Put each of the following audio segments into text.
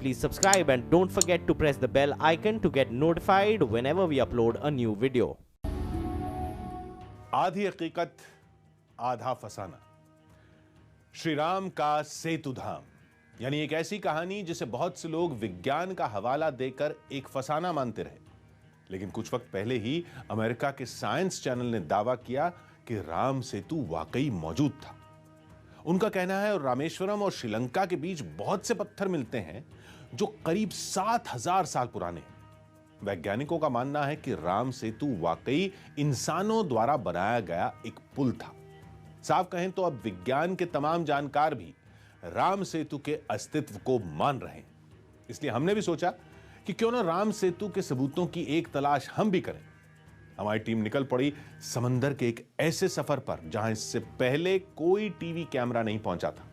please subscribe and don't forget to press the bell icon to get notified whenever we upload a new video. आधी हकीकत आधा फसाना। श्री राम का सेतु धाम यानी एक ऐसी कहानी जिसे बहुत से लोग विज्ञान का हवाला देकर एक फसाना मानते रहे, लेकिन कुछ वक्त पहले ही अमेरिका के साइंस चैनल ने दावा किया कि राम सेतु वाकई मौजूद था। उनका कहना है और रामेश्वरम और श्रीलंका के बीच बहुत से पत्थर मिलते हैं जो करीब 7000 साल पुराने हैं। वैज्ञानिकों का मानना है कि राम सेतु वाकई इंसानों द्वारा बनाया गया एक पुल था। साफ कहें तो अब विज्ञान के तमाम जानकार भी राम सेतु के अस्तित्व को मान रहे हैं। इसलिए हमने भी सोचा कि क्यों ना राम सेतु के सबूतों की एक तलाश हम भी करें। हमारी टीम निकल पड़ी समंदर के एक ऐसे सफर पर जहां इससे पहले कोई टीवी कैमरा नहीं पहुंचा था।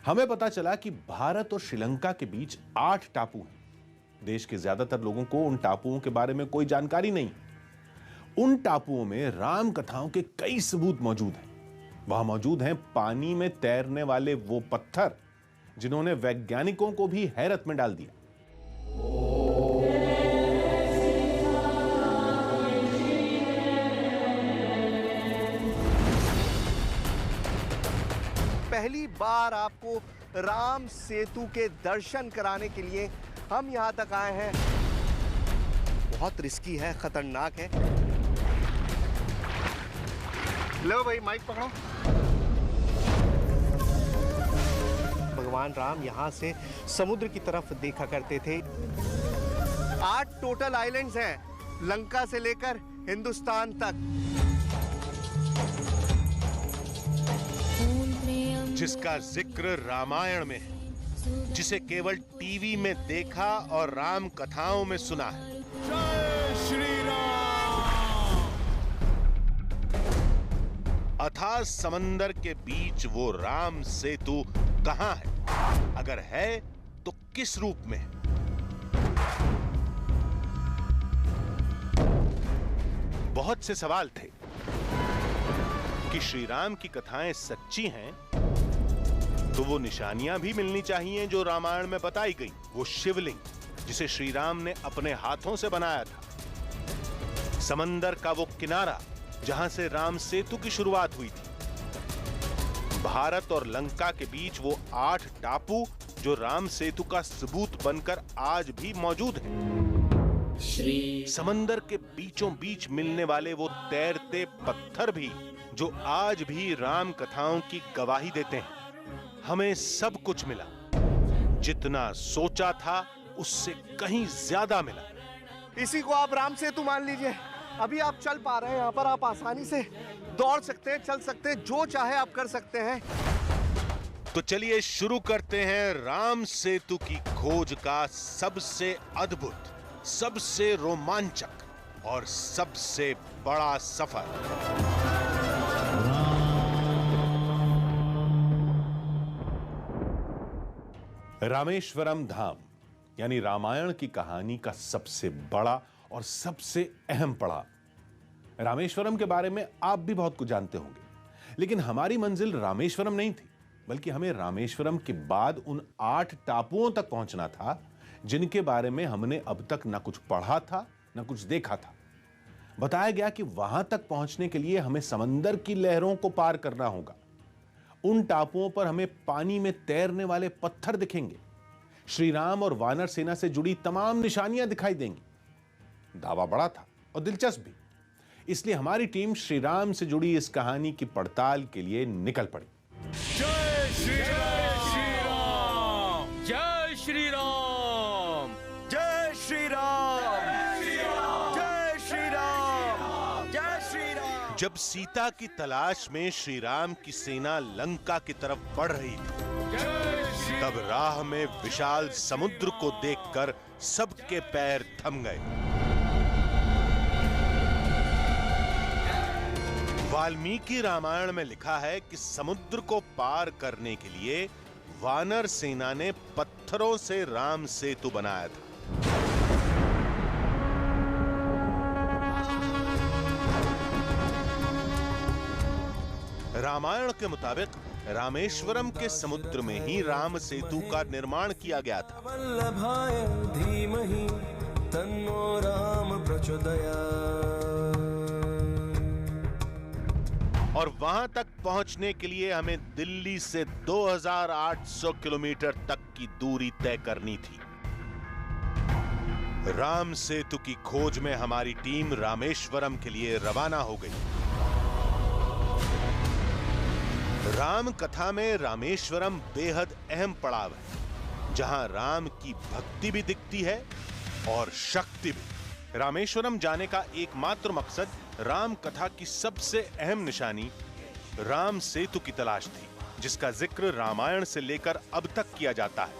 हमें पता चला कि भारत और श्रीलंका के बीच 8 टापू हैं। देश के ज्यादातर लोगों को उन टापुओं के बारे में कोई जानकारी नहीं। उन टापुओं में राम कथाओं के कई सबूत मौजूद हैं। वहां मौजूद हैं पानी में तैरने वाले वो पत्थर जिन्होंने वैज्ञानिकों को भी हैरत में डाल दिया। पहली बार आपको राम सेतु के दर्शन कराने के लिए हम यहां तक आए हैं। बहुत रिस्की है, खतरनाक है। लो भाई माइक पकड़ो। भगवान राम यहां से समुद्र की तरफ देखा करते थे। 8 टोटल आइलैंड्स हैं, लंका से लेकर हिंदुस्तान तक, जिसका जिक्र रामायण में है, जिसे केवल टीवी में देखा और राम कथाओं में सुना है। जय श्री राम। अथाह समंदर के बीच वो राम सेतु कहां है? अगर है तो किस रूप में है? बहुत से सवाल थे कि श्री राम की कथाएं सच्ची हैं तो वो निशानियां भी मिलनी चाहिए जो रामायण में बताई गई। वो शिवलिंग जिसे श्री राम ने अपने हाथों से बनाया था, समंदर का वो किनारा जहां से राम सेतु की शुरुआत हुई थी, भारत और लंका के बीच वो 8 टापू जो राम सेतु का सबूत बनकर आज भी मौजूद हैं, समंदर के बीचों बीच मिलने वाले वो तैरते पत्थर भी जो आज भी राम कथाओं की गवाही देते हैं। हमें सब कुछ मिला, जितना सोचा था उससे कहीं ज्यादा मिला। इसी को आप राम सेतु मान लीजिए। अभी आप चल पा रहे हैं, यहाँ पर आप आसानी से दौड़ सकते हैं, चल सकते हैं, जो चाहे आप कर सकते हैं। तो चलिए शुरू करते हैं राम सेतु की खोज का सबसे अद्भुत, सबसे रोमांचक और सबसे बड़ा सफर। रामेश्वरम धाम यानी रामायण की कहानी का सबसे बड़ा और सबसे अहम पड़ाव। रामेश्वरम के बारे में आप भी बहुत कुछ जानते होंगे, लेकिन हमारी मंजिल रामेश्वरम नहीं थी, बल्कि हमें रामेश्वरम के बाद उन 8 टापुओं तक पहुंचना था जिनके बारे में हमने अब तक न कुछ पढ़ा था न कुछ देखा था। बताया गया कि वहां तक पहुंचने के लिए हमें समंदर की लहरों को पार करना होगा। उन टापुओं पर हमें पानी में तैरने वाले पत्थर दिखेंगे। श्री राम और वानर सेना से जुड़ी तमाम निशानियां दिखाई देंगी। दावा बड़ा था और दिलचस्प भी, इसलिए हमारी टीम श्री राम से जुड़ी इस कहानी की पड़ताल के लिए निकल पड़ी। जय श्री राम, जय श्री राम, जय श्री राम, जय श्री राम, जय श्री राम। जब सीता की तलाश में श्री राम की सेना लंका की तरफ बढ़ रही थी, तब राह में विशाल समुद्र को देखकर सबके पैर थम गए। वाल्मीकि रामायण में लिखा है कि समुद्र को पार करने के लिए वानर सेना ने पत्थरों से राम सेतु बनाया था। रामायण के मुताबिक रामेश्वरम के समुद्र में ही राम सेतु का निर्माण किया गया था। वल्लभाय धीमहि तन्नो राम प्रचोदयात्। और वहां तक पहुंचने के लिए हमें दिल्ली से 2800 किलोमीटर तक की दूरी तय करनी थी। राम सेतु की खोज में हमारी टीम रामेश्वरम के लिए रवाना हो गई। राम कथा में रामेश्वरम बेहद अहम पड़ाव है, जहां राम की भक्ति भी दिखती है और शक्ति भी। रामेश्वरम जाने का एकमात्र मकसद राम कथा की सबसे अहम निशानी राम सेतु की तलाश थी, जिसका जिक्र रामायण से लेकर अब तक किया जाता है।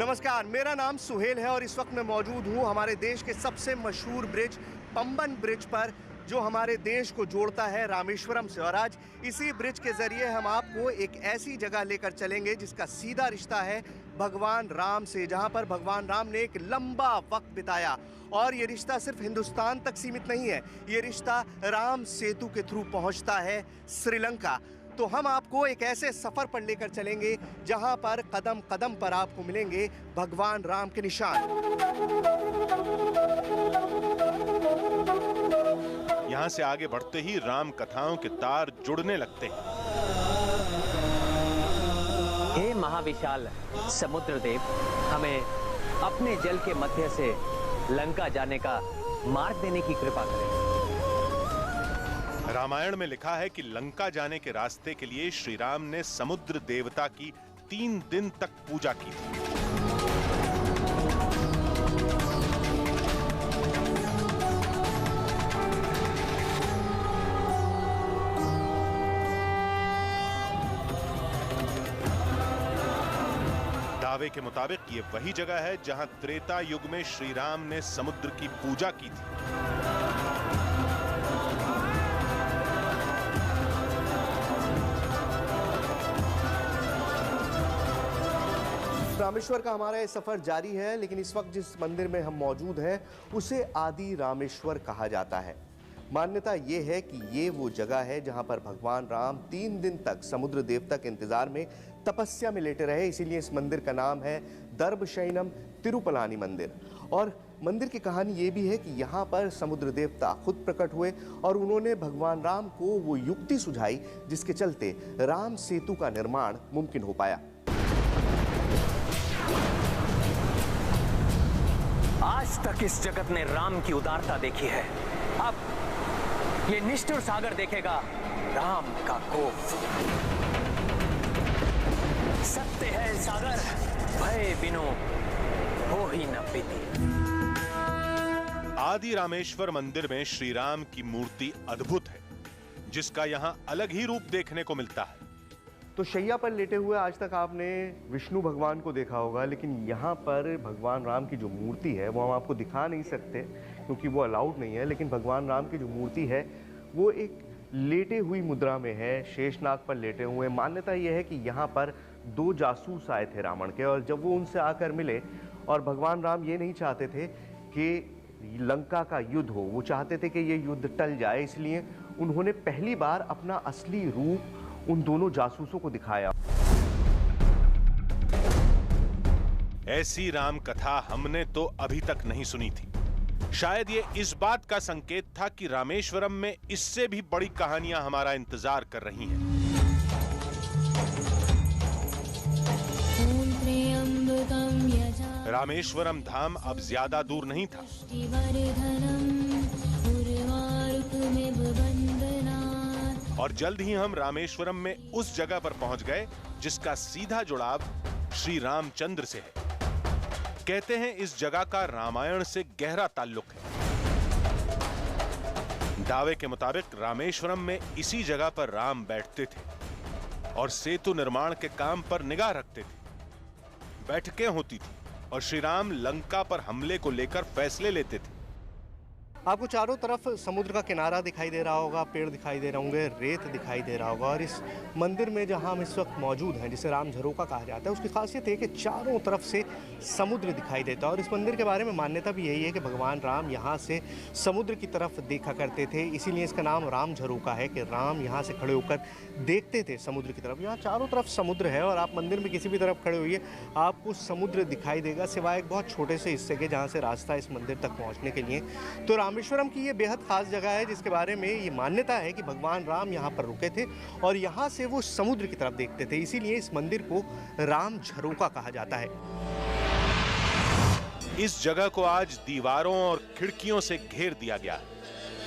नमस्कार, मेरा नाम सुहेल है और इस वक्त मैं मौजूद हूं हमारे देश के सबसे मशहूर ब्रिज पंबन ब्रिज पर, जो हमारे देश को जोड़ता है रामेश्वरम से। और आज इसी ब्रिज के जरिए हम आपको एक ऐसी जगह लेकर चलेंगे जिसका सीधा रिश्ता है भगवान राम से, जहां पर भगवान राम ने एक लंबा वक्त बिताया। और ये रिश्ता सिर्फ हिंदुस्तान तक सीमित नहीं है, ये रिश्ता राम सेतु के थ्रू पहुंचता है श्रीलंका। तो हम आपको एक ऐसे सफर पर लेकर चलेंगे जहां पर कदम कदम पर आपको मिलेंगे भगवान राम के निशान। यहां से आगे बढ़ते ही राम कथाओं के तार जुड़ने लगते हैं। हे महाविशाल समुद्र देव, हमें अपने जल के मध्य से लंका जाने का मार्ग देने की कृपा करें। रामायण में लिखा है कि लंका जाने के रास्ते के लिए श्री राम ने समुद्र देवता की 3 दिन तक पूजा की थी। दावे के मुताबिक ये वही जगह है जहां त्रेता युग में श्री राम ने समुद्र की पूजा की थी। रामेश्वर का हमारा ये सफर जारी है, लेकिन इस वक्त जिस मंदिर में हम मौजूद हैं उसे आदि रामेश्वर कहा जाता है। मान्यता ये है कि ये वो जगह है जहां पर भगवान राम 3 दिन तक समुद्र देवता के इंतजार में तपस्या में लेटे रहे, इसीलिए इस मंदिर का नाम है दर्भशयनम तिरुपलानी मंदिर। और मंदिर की कहानी ये भी है कि यहाँ पर समुद्र देवता खुद प्रकट हुए और उन्होंने भगवान राम को वो युक्ति सुझाई जिसके चलते राम सेतु का निर्माण मुमकिन हो पाया। आज तक इस जगत ने राम की उदारता देखी है, अब ये निष्ठुर सागर देखेगा राम का कोप। सत्य है सागर, भय बिनु हो ही न पीती। आदि रामेश्वर मंदिर में श्री राम की मूर्ति अद्भुत है, जिसका यहाँ अलग ही रूप देखने को मिलता है। तो शैया पर लेटे हुए आज तक आपने विष्णु भगवान को देखा होगा, लेकिन यहाँ पर भगवान राम की जो मूर्ति है वो हम आपको दिखा नहीं सकते क्योंकि वो अलाउड नहीं है। लेकिन भगवान राम की जो मूर्ति है वो एक लेटे हुई मुद्रा में है, शेषनाग पर लेटे हुए। मान्यता यह है कि यहाँ पर 2 जासूस आए थे रावण के, और जब वो उनसे आकर मिले और भगवान राम ये नहीं चाहते थे कि लंका का युद्ध हो, वो चाहते थे कि ये युद्ध टल जाए, इसलिए उन्होंने पहली बार अपना असली रूप उन दोनों जासूसों को दिखाया। ऐसी राम कथा हमने तो अभी तक नहीं सुनी थी। शायद ये इस बात का संकेत था कि रामेश्वरम में इससे भी बड़ी कहानियां हमारा इंतजार कर रही हैं। रामेश्वरम धाम अब ज्यादा दूर नहीं था। और जल्द ही हम रामेश्वरम में उस जगह पर पहुंच गए जिसका सीधा जुड़ाव श्री रामचंद्र से है। कहते हैं इस जगह का रामायण से गहरा ताल्लुक है। दावे के मुताबिक रामेश्वरम में इसी जगह पर राम बैठते थे और सेतु निर्माण के काम पर निगाह रखते थे। बैठकें होती थी और श्री राम लंका पर हमले को लेकर फैसले लेते थे। आपको चारों तरफ समुद्र का किनारा दिखाई दे रहा होगा, पेड़ दिखाई दे रहे होंगे, रेत दिखाई दे रहा होगा। और इस मंदिर में जहां हम इस वक्त मौजूद हैं, जिसे राम झरोका कहा जाता है, उसकी खासियत है कि चारों तरफ से समुद्र दिखाई देता है। और इस मंदिर के बारे में मान्यता भी यही है कि भगवान राम यहाँ से समुद्र की तरफ देखा करते थे, इसीलिए इसका नाम राम झरोका है कि राम यहाँ से खड़े होकर देखते थे समुद्र की तरफ। यहाँ चारों तरफ समुद्र है और आप मंदिर में किसी भी तरफ खड़े होइए आपको समुद्र दिखाई देगा, सिवाय एक बहुत छोटे से हिस्से के जहाँ से रास्ता इस मंदिर तक पहुँचने के लिए। तो रामेश्वरम की ये बेहद खास जगह है जिसके बारे में ये मान्यता है कि भगवान राम यहाँ पर रुके थे और यहाँ से वो समुद्र की तरफ देखते थे, इसीलिए इस मंदिर को राम झरोका कहा जाता है। इस जगह को आज दीवारों और खिड़कियों से घेर दिया गया है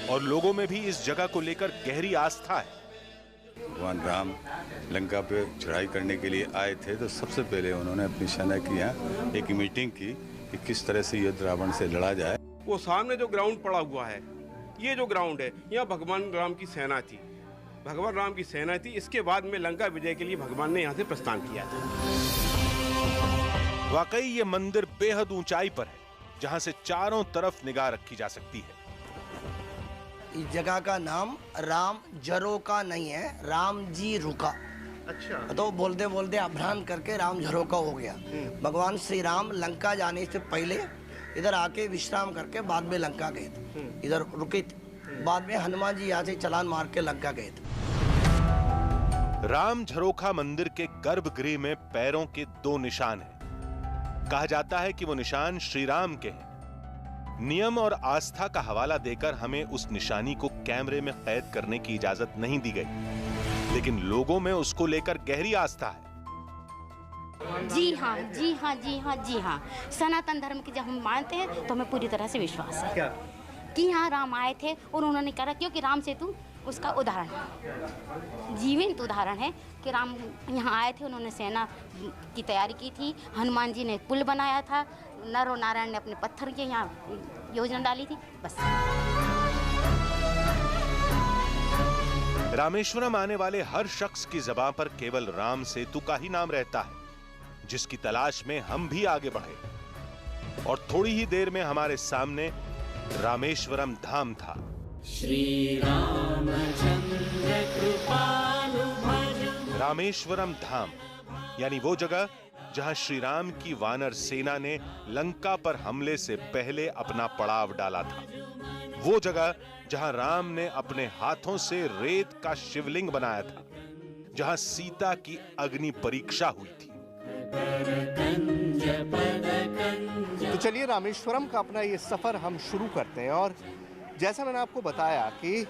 और लोगों में भी इस जगह को लेकर गहरी आस्था है। भगवान राम लंका पे चढ़ाई करने के लिए आए थे तो सबसे पहले उन्होंने अपनी सेना की यहाँ एक मीटिंग की कि किस तरह से युद्ध रावण से लड़ा जाए। वो सामने जो ग्राउंड पड़ा हुआ है, ये जो ग्राउंड है, यहाँ भगवान राम की सेना थी, भगवान राम की सेना थी। इसके बाद में लंका विजय के लिए भगवान ने यहाँ से प्रस्थान किया था। वाकई ये मंदिर बेहद ऊंचाई पर है जहाँ से चारों तरफ निगाह रखी जा सकती है। इस जगह का नाम राम झरोका नहीं है, राम जी रुका। अच्छा, तो बोलते बोलते अभ्रांत करके राम झरोका हो गया। भगवान श्री राम लंका जाने से पहले इधर आके विश्राम करके बाद में लंका गए थे, इधर रुके थे। बाद में हनुमान जी यहाँ से चलान मार के लंका गए थे। राम झरोखा मंदिर के गर्भगृह में पैरों के 2 निशान हैं। कहा जाता है कि वो निशान श्री राम के हैं। नियम और आस्था का हवाला देकर हमें उस निशानी को कैमरे में कैद करने की इजाजत नहीं दी गई, लेकिन लोगों में उसको लेकर गहरी आस्था है। जी हाँ, जी हाँ, जी हाँ, जी हाँ। सनातन धर्म की जब हम मानते हैं तो हमें पूरी तरह से विश्वास है क्या? कि यहाँ राम आए थे और उन्होंने करा, क्योंकि राम सेतु उसका उदाहरण है, जीवंत उदाहरण है कि राम यहाँ आए थे, उन्होंने सेना की तैयारी की थी, हनुमान जी ने पुल बनाया था, नर और नारायण ने अपने पत्थर के यहाँ योजना डाली थी, बस। रामेश्वरम आने वाले हर शख्स की ज़बान पर केवल राम सेतु का ही नाम रहता है, जिसकी तलाश में हम भी आगे बढ़े। और थोड़ी ही देर में हमारे सामने रामेश्वरम धाम था। श्री रामचंद्र कृपालु भज। रामेश्वरम धाम यानी वो जगह जहां श्री राम की वानर सेना ने लंका पर हमले से पहले अपना पड़ाव डाला था। वो जगह जहां राम ने अपने हाथों से रेत का शिवलिंग बनाया था, जहां सीता की अग्नि परीक्षा हुई थी। तो चलिए रामेश्वरम का अपना ये सफर हम शुरू करते हैं। और जैसा मैंने आपको बताया कि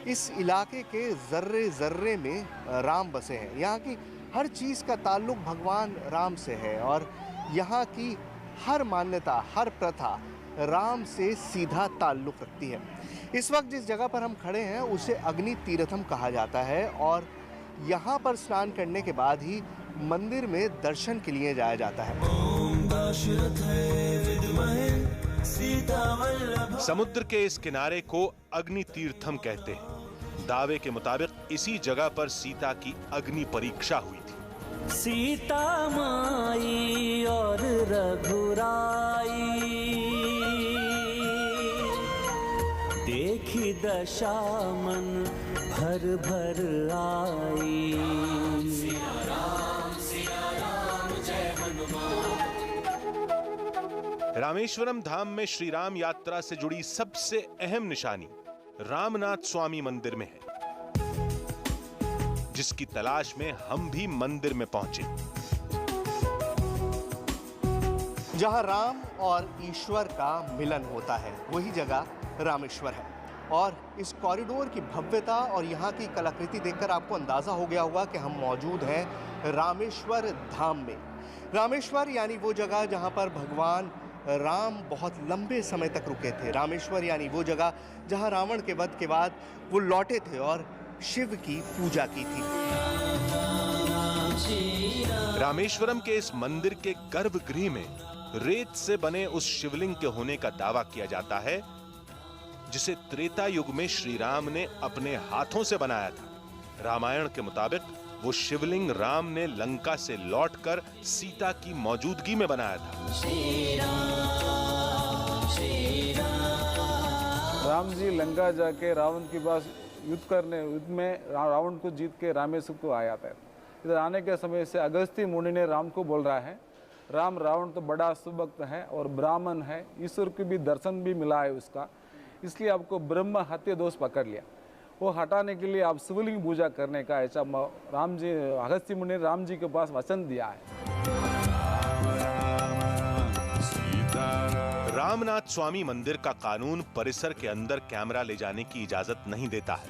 इस इलाके के जर्रे जर्रे में राम बसे हैं, यहाँ की हर चीज़ का ताल्लुक भगवान राम से है और यहाँ की हर मान्यता, हर प्रथा राम से सीधा ताल्लुक रखती है। इस वक्त जिस जगह पर हम खड़े हैं उसे अग्नि तीर्थम कहा जाता है और यहाँ पर स्नान करने के बाद ही मंदिर में दर्शन के लिए जाया जाता है। समुद्र के इस किनारे को अग्नि तीर्थम कहते हैं। दावे के मुताबिक इसी जगह पर सीता की अग्नि परीक्षा हुई थी। सीता माई और रघुराई देखी दशा मन भर भर आई। रामेश्वरम धाम में श्री राम यात्रा से जुड़ी सबसे अहम निशानी रामनाथ स्वामी मंदिर में है, जिसकी तलाश में हम भी मंदिर में पहुंचे। जहां राम और ईश्वर का मिलन होता है वही जगह रामेश्वर है। और इस कॉरिडोर की भव्यता और यहाँ की कलाकृति देखकर आपको अंदाजा हो गया होगा कि हम मौजूद हैं रामेश्वर धाम में। रामेश्वर यानी वो जगह जहाँ पर भगवान राम बहुत लंबे समय तक रुके थे। रामेश्वर यानी वो जगह जहाँ रावण के वध के बाद वो लौटे थे और शिव की पूजा की थी। रामेश्वरम के इस मंदिर के गर्भगृह में रेत से बने उस शिवलिंग के होने का दावा किया जाता है, जिसे त्रेता युग में श्री राम ने अपने हाथों से बनाया था। रामायण के मुताबिक वो शिवलिंग राम ने लंका से लौटकर सीता की मौजूदगी में बनाया था। राम जी लंका जाके रावण के पास युद्ध में रावण को जीत के रामेश्वर को आया था। इधर आने के समय से अगस्त्य मुनि ने राम को बोल रहा है, राम रावण तो बड़ा सुभक्त है और ब्राह्मण है, ईश्वर को भी दर्शन भी मिला है उसका, इसलिए आपको ब्रह्म हत्या दोष पकड़ लिया। वो हटाने के लिए आप शिवलिंग पूजा करने का ऐसा राम जी अगस्त्य मुनि ने राम जी के पास वचन दिया है। रामनाथ स्वामी मंदिर का कानून परिसर के अंदर कैमरा ले जाने की इजाजत नहीं देता है,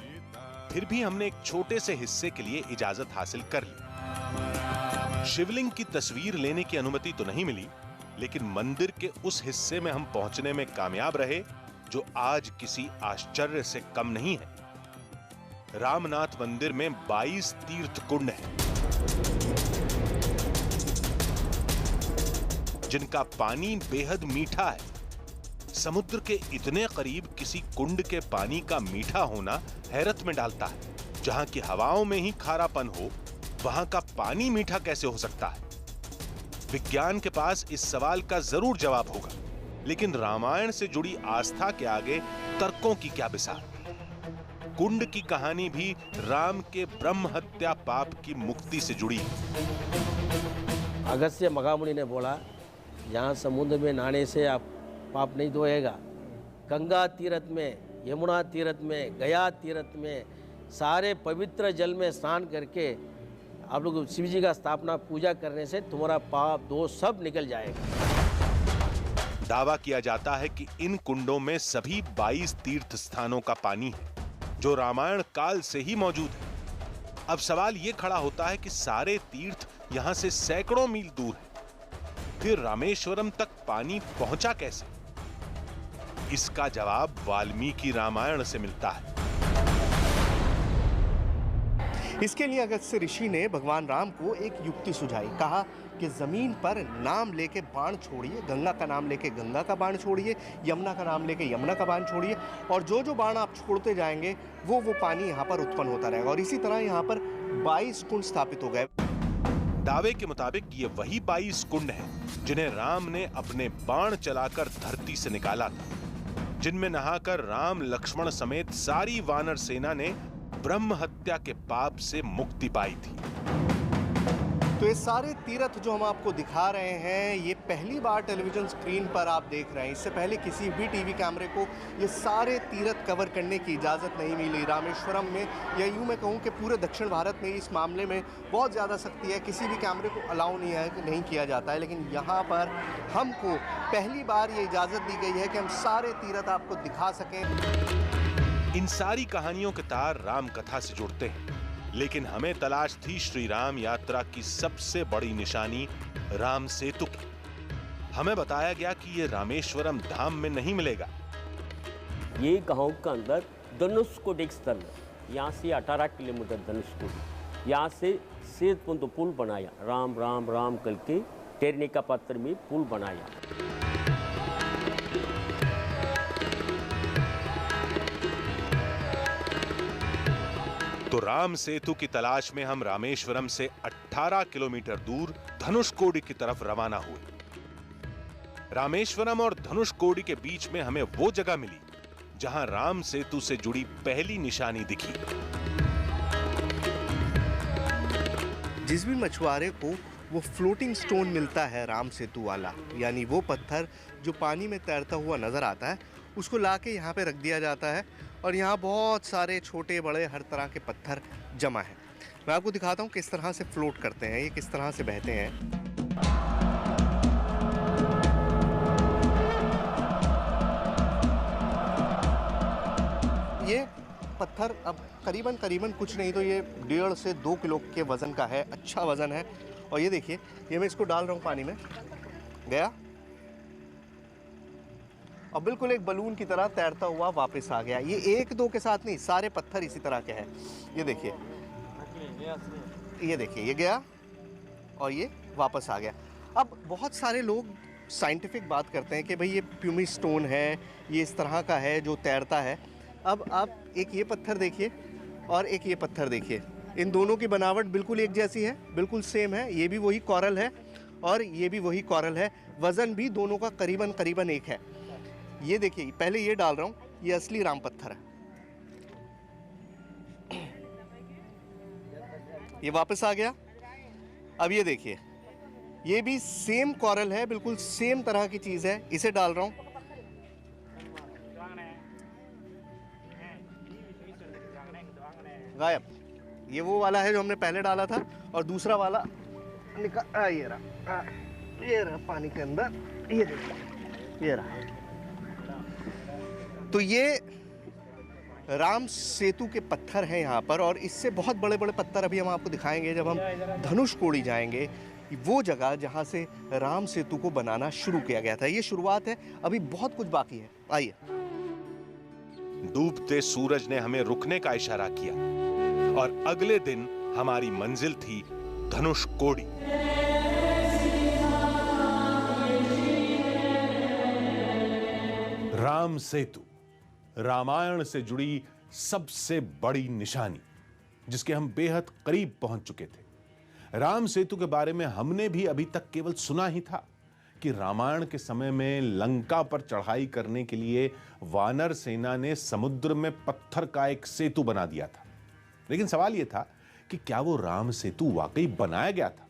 फिर भी हमने एक छोटे से हिस्से के लिए इजाजत हासिल कर ली। शिवलिंग की तस्वीर लेने की अनुमति तो नहीं मिली, लेकिन मंदिर के उस हिस्से में हम पहुंचने में कामयाब रहे जो आज किसी आश्चर्य से कम नहीं है। रामनाथ मंदिर में 22 तीर्थ कुंड हैं, जिनका पानी बेहद मीठा है। समुद्र के इतने करीब किसी कुंड के पानी का मीठा होना हैरत में डालता है। जहां की हवाओं में ही खारापन हो, वहां का पानी मीठा कैसे हो सकता है? विज्ञान के पास इस सवाल का जरूर जवाब होगा, लेकिन रामायण से जुड़ी आस्था के आगे तर्कों की क्या बिसार। कुंड की कहानी भी राम के ब्रह्म हत्या पाप की मुक्ति से जुड़ी है। अगस्त्य महामुनि ने बोला, यहाँ समुद्र में नहाने से आप पाप नहीं धोएगा। गंगा तीर्थ में, यमुना तीर्थ में, गया तीर्थ में, सारे पवित्र जल में स्नान करके आप लोग शिव जी का स्थापना पूजा करने से तुम्हारा पाप दोष सब निकल जाएगा। दावा किया जाता है कि इन कुंडों में सभी 22 तीर्थ स्थानों का पानी है, जो रामायण काल से ही मौजूद है। अब सवाल ये खड़ा होता है कि सारे तीर्थ यहां से सैकड़ों मील दूर है, फिर रामेश्वरम तक पानी पहुंचा कैसे? इसका जवाब वाल्मीकि रामायण से मिलता है। इसके लिए अगस्त्य ऋषि ने भगवान राम को एक युक्ति सुझाई। कहा कि जमीन पर नाम लेके बाण छोड़िए, गंगा का नाम लेके गंगा का बाण छोड़िए, यमुना का नाम लेके यमुना का बाण छोड़िए, और जो जो बाण आप छोड़ते जाएंगे वो पानी यहाँ पर उत्पन्न होता रहेगा। और इसी तरह यहाँ पर 22 कुंड स्थापित हो गए। दावे के मुताबिक ये वही 22 कुंड हैं जिन्हें राम ने अपने बाण चलाकर धरती से निकाला था, जिनमें नहाकर राम लक्ष्मण समेत सारी वानर सेना ने ब्रह्म हत्या के पाप से मुक्ति पाई थी। तो ये सारे तीर्थ जो हम आपको दिखा रहे हैं, ये पहली बार टेलीविजन स्क्रीन पर आप देख रहे हैं। इससे पहले किसी भी टीवी कैमरे को ये सारे तीर्थ कवर करने की इजाज़त नहीं मिली। रामेश्वरम में, या यूँ मैं कहूँ कि पूरे दक्षिण भारत में इस मामले में बहुत ज़्यादा सख्ती है, किसी भी कैमरे को अलाउ नहीं किया जाता है। लेकिन यहाँ पर हमको पहली बार ये इजाज़त दी गई है कि हम सारे तीर्थ आपको दिखा सकें। इन सारी कहानियों के तार राम कथा से जुड़ते हैं, लेकिन हमें तलाश थी श्री राम यात्रा की सबसे बड़ी निशानी राम सेतु की। हमें बताया गया कि ये रामेश्वरम धाम में नहीं मिलेगा। ये गांव के अंदर धनुषकोडी एक स्थल है, यहाँ से 18 किलोमीटर धनुषकोडी, यहाँ से सेतु पुल बनाया, राम राम राम करके टेरने का पत्थर में पुल बनाया। तो राम सेतु की तलाश में हम रामेश्वरम से 18 किलोमीटर दूर धनुषकोडी की तरफ रवाना हुए। रामेश्वरम और धनुषकोडी के बीच में हमें वो जगह मिली जहां राम सेतु से जुड़ी पहली निशानी दिखी। जिस भी मछुआरे को वो फ्लोटिंग स्टोन मिलता है राम सेतु वाला, यानी वो पत्थर जो पानी में तैरता हुआ नजर आता है, उसको लाके यहाँ पे रख दिया जाता है। और यहाँ बहुत सारे छोटे बड़े हर तरह के पत्थर जमा है। मैं आपको दिखाता हूँ किस तरह से फ्लोट करते हैं, ये किस तरह से बहते हैं। ये पत्थर अब करीबन कुछ नहीं तो ये 1.5 से 2 किलो के वज़न का है, अच्छा वज़न है। और ये देखिए, ये मैं इसको डाल रहा हूँ पानी में, गया और बिल्कुल एक बलून की तरह तैरता हुआ वापस आ गया। ये 1-2 के साथ नहीं, सारे पत्थर इसी तरह के हैं। ये देखिए, ये गया और ये वापस आ गया। अब बहुत सारे लोग साइंटिफिक बात करते हैं कि भाई ये प्यूमी स्टोन है, ये इस तरह का है जो तैरता है। अब आप एक ये पत्थर देखिए और एक ये पत्थर देखिए, इन दोनों की बनावट बिल्कुल एक जैसी है, बिल्कुल सेम है। ये भी वही कोरल है और ये भी वही कोरल है। वज़न भी दोनों का करीबन एक है। ये देखिए, पहले ये डाल रहा हूँ, ये असली राम पत्थर है। ये वापस आ गया। अब ये देखिए, ये भी सेम कॉरल है, बिल्कुल सेम तरह की चीज है। इसे डाल रहा हूं। गायब। ये वो वाला है जो हमने पहले डाला था, और दूसरा वाला निकाल, ये रहा पानी के अंदर। ये देखिए, ये रहा। तो ये राम सेतु के पत्थर हैं यहाँ पर, और इससे बहुत बड़े बड़े पत्थर अभी हम आपको दिखाएंगे जब हम धनुषकोडी जाएंगे, वो जगह जहाँ से राम सेतु को बनाना शुरू किया गया था। ये शुरुआत है, अभी बहुत कुछ बाकी है। आइए। डूबते सूरज ने हमें रुकने का इशारा किया और अगले दिन हमारी मंजिल थी धनुषकोडी। राम सेतु, रामायण से जुड़ी सबसे बड़ी निशानी, जिसके हम बेहद करीब पहुंच चुके थे। राम सेतु के बारे में हमने भी अभी तक केवल सुना ही था कि रामायण के समय में लंका पर चढ़ाई करने के लिए वानर सेना ने समुद्र में पत्थर का एक सेतु बना दिया था। लेकिन सवाल यह था कि क्या वो राम सेतु वाकई बनाया गया था?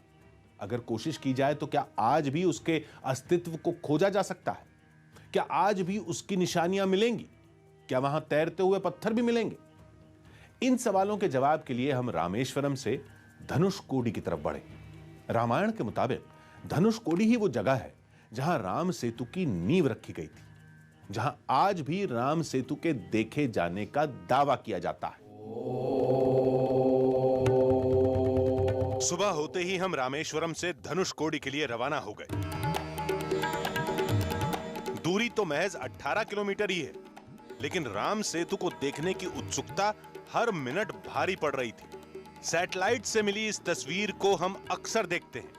अगर कोशिश की जाए तो क्या आज भी उसके अस्तित्व को खोजा जा सकता है? क्या आज भी उसकी निशानियां मिलेंगी? क्या वहां तैरते हुए पत्थर भी मिलेंगे? इन सवालों के जवाब के लिए हम रामेश्वरम से धनुषकोडी की तरफ बढ़े। रामायण के मुताबिक धनुषकोडी ही वो जगह है जहां राम सेतु की नींव रखी गई थी, जहां आज भी राम सेतु के देखे जाने का दावा किया जाता है। सुबह होते ही हम रामेश्वरम से धनुषकोडी के लिए रवाना हो गए। दूरी तो महज 18 किलोमीटर ही है, लेकिन राम सेतु को देखने की उत्सुकता हर मिनट भारी पड़ रही थी। सैटेलाइट से मिली इस तस्वीर को हम अक्सर देखते हैं,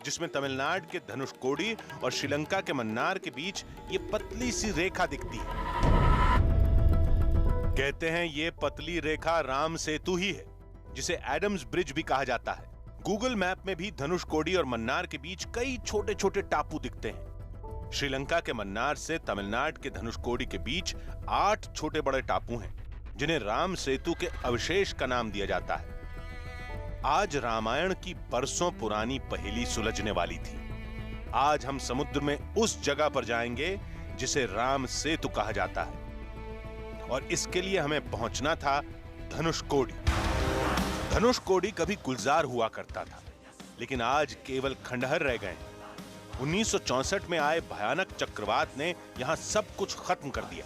जिसमें तमिलनाडु के धनुषकोडी और श्रीलंका के मन्नार के बीच ये पतली सी रेखा दिखती है। कहते हैं ये पतली रेखा राम सेतु ही है, जिसे एडम्स ब्रिज भी कहा जाता है। गूगल मैप में भी धनुषकोडी और मन्नार के बीच कई छोटे छोटे टापू दिखते हैं। श्रीलंका के मन्नार से तमिलनाडु के धनुषकोडी के बीच 8 छोटे बड़े टापू हैं, जिन्हें राम सेतु के अवशेष का नाम दिया जाता है। आज रामायण की बरसों पुरानी पहेली सुलझने वाली थी। आज हम समुद्र में उस जगह पर जाएंगे जिसे राम सेतु कहा जाता है, और इसके लिए हमें पहुंचना था धनुषकोडी। धनुषकोडी कभी गुलजार हुआ करता था, लेकिन आज केवल खंडहर रह गए। 1964 में आए भयानक चक्रवात ने यहां सब कुछ खत्म कर दिया।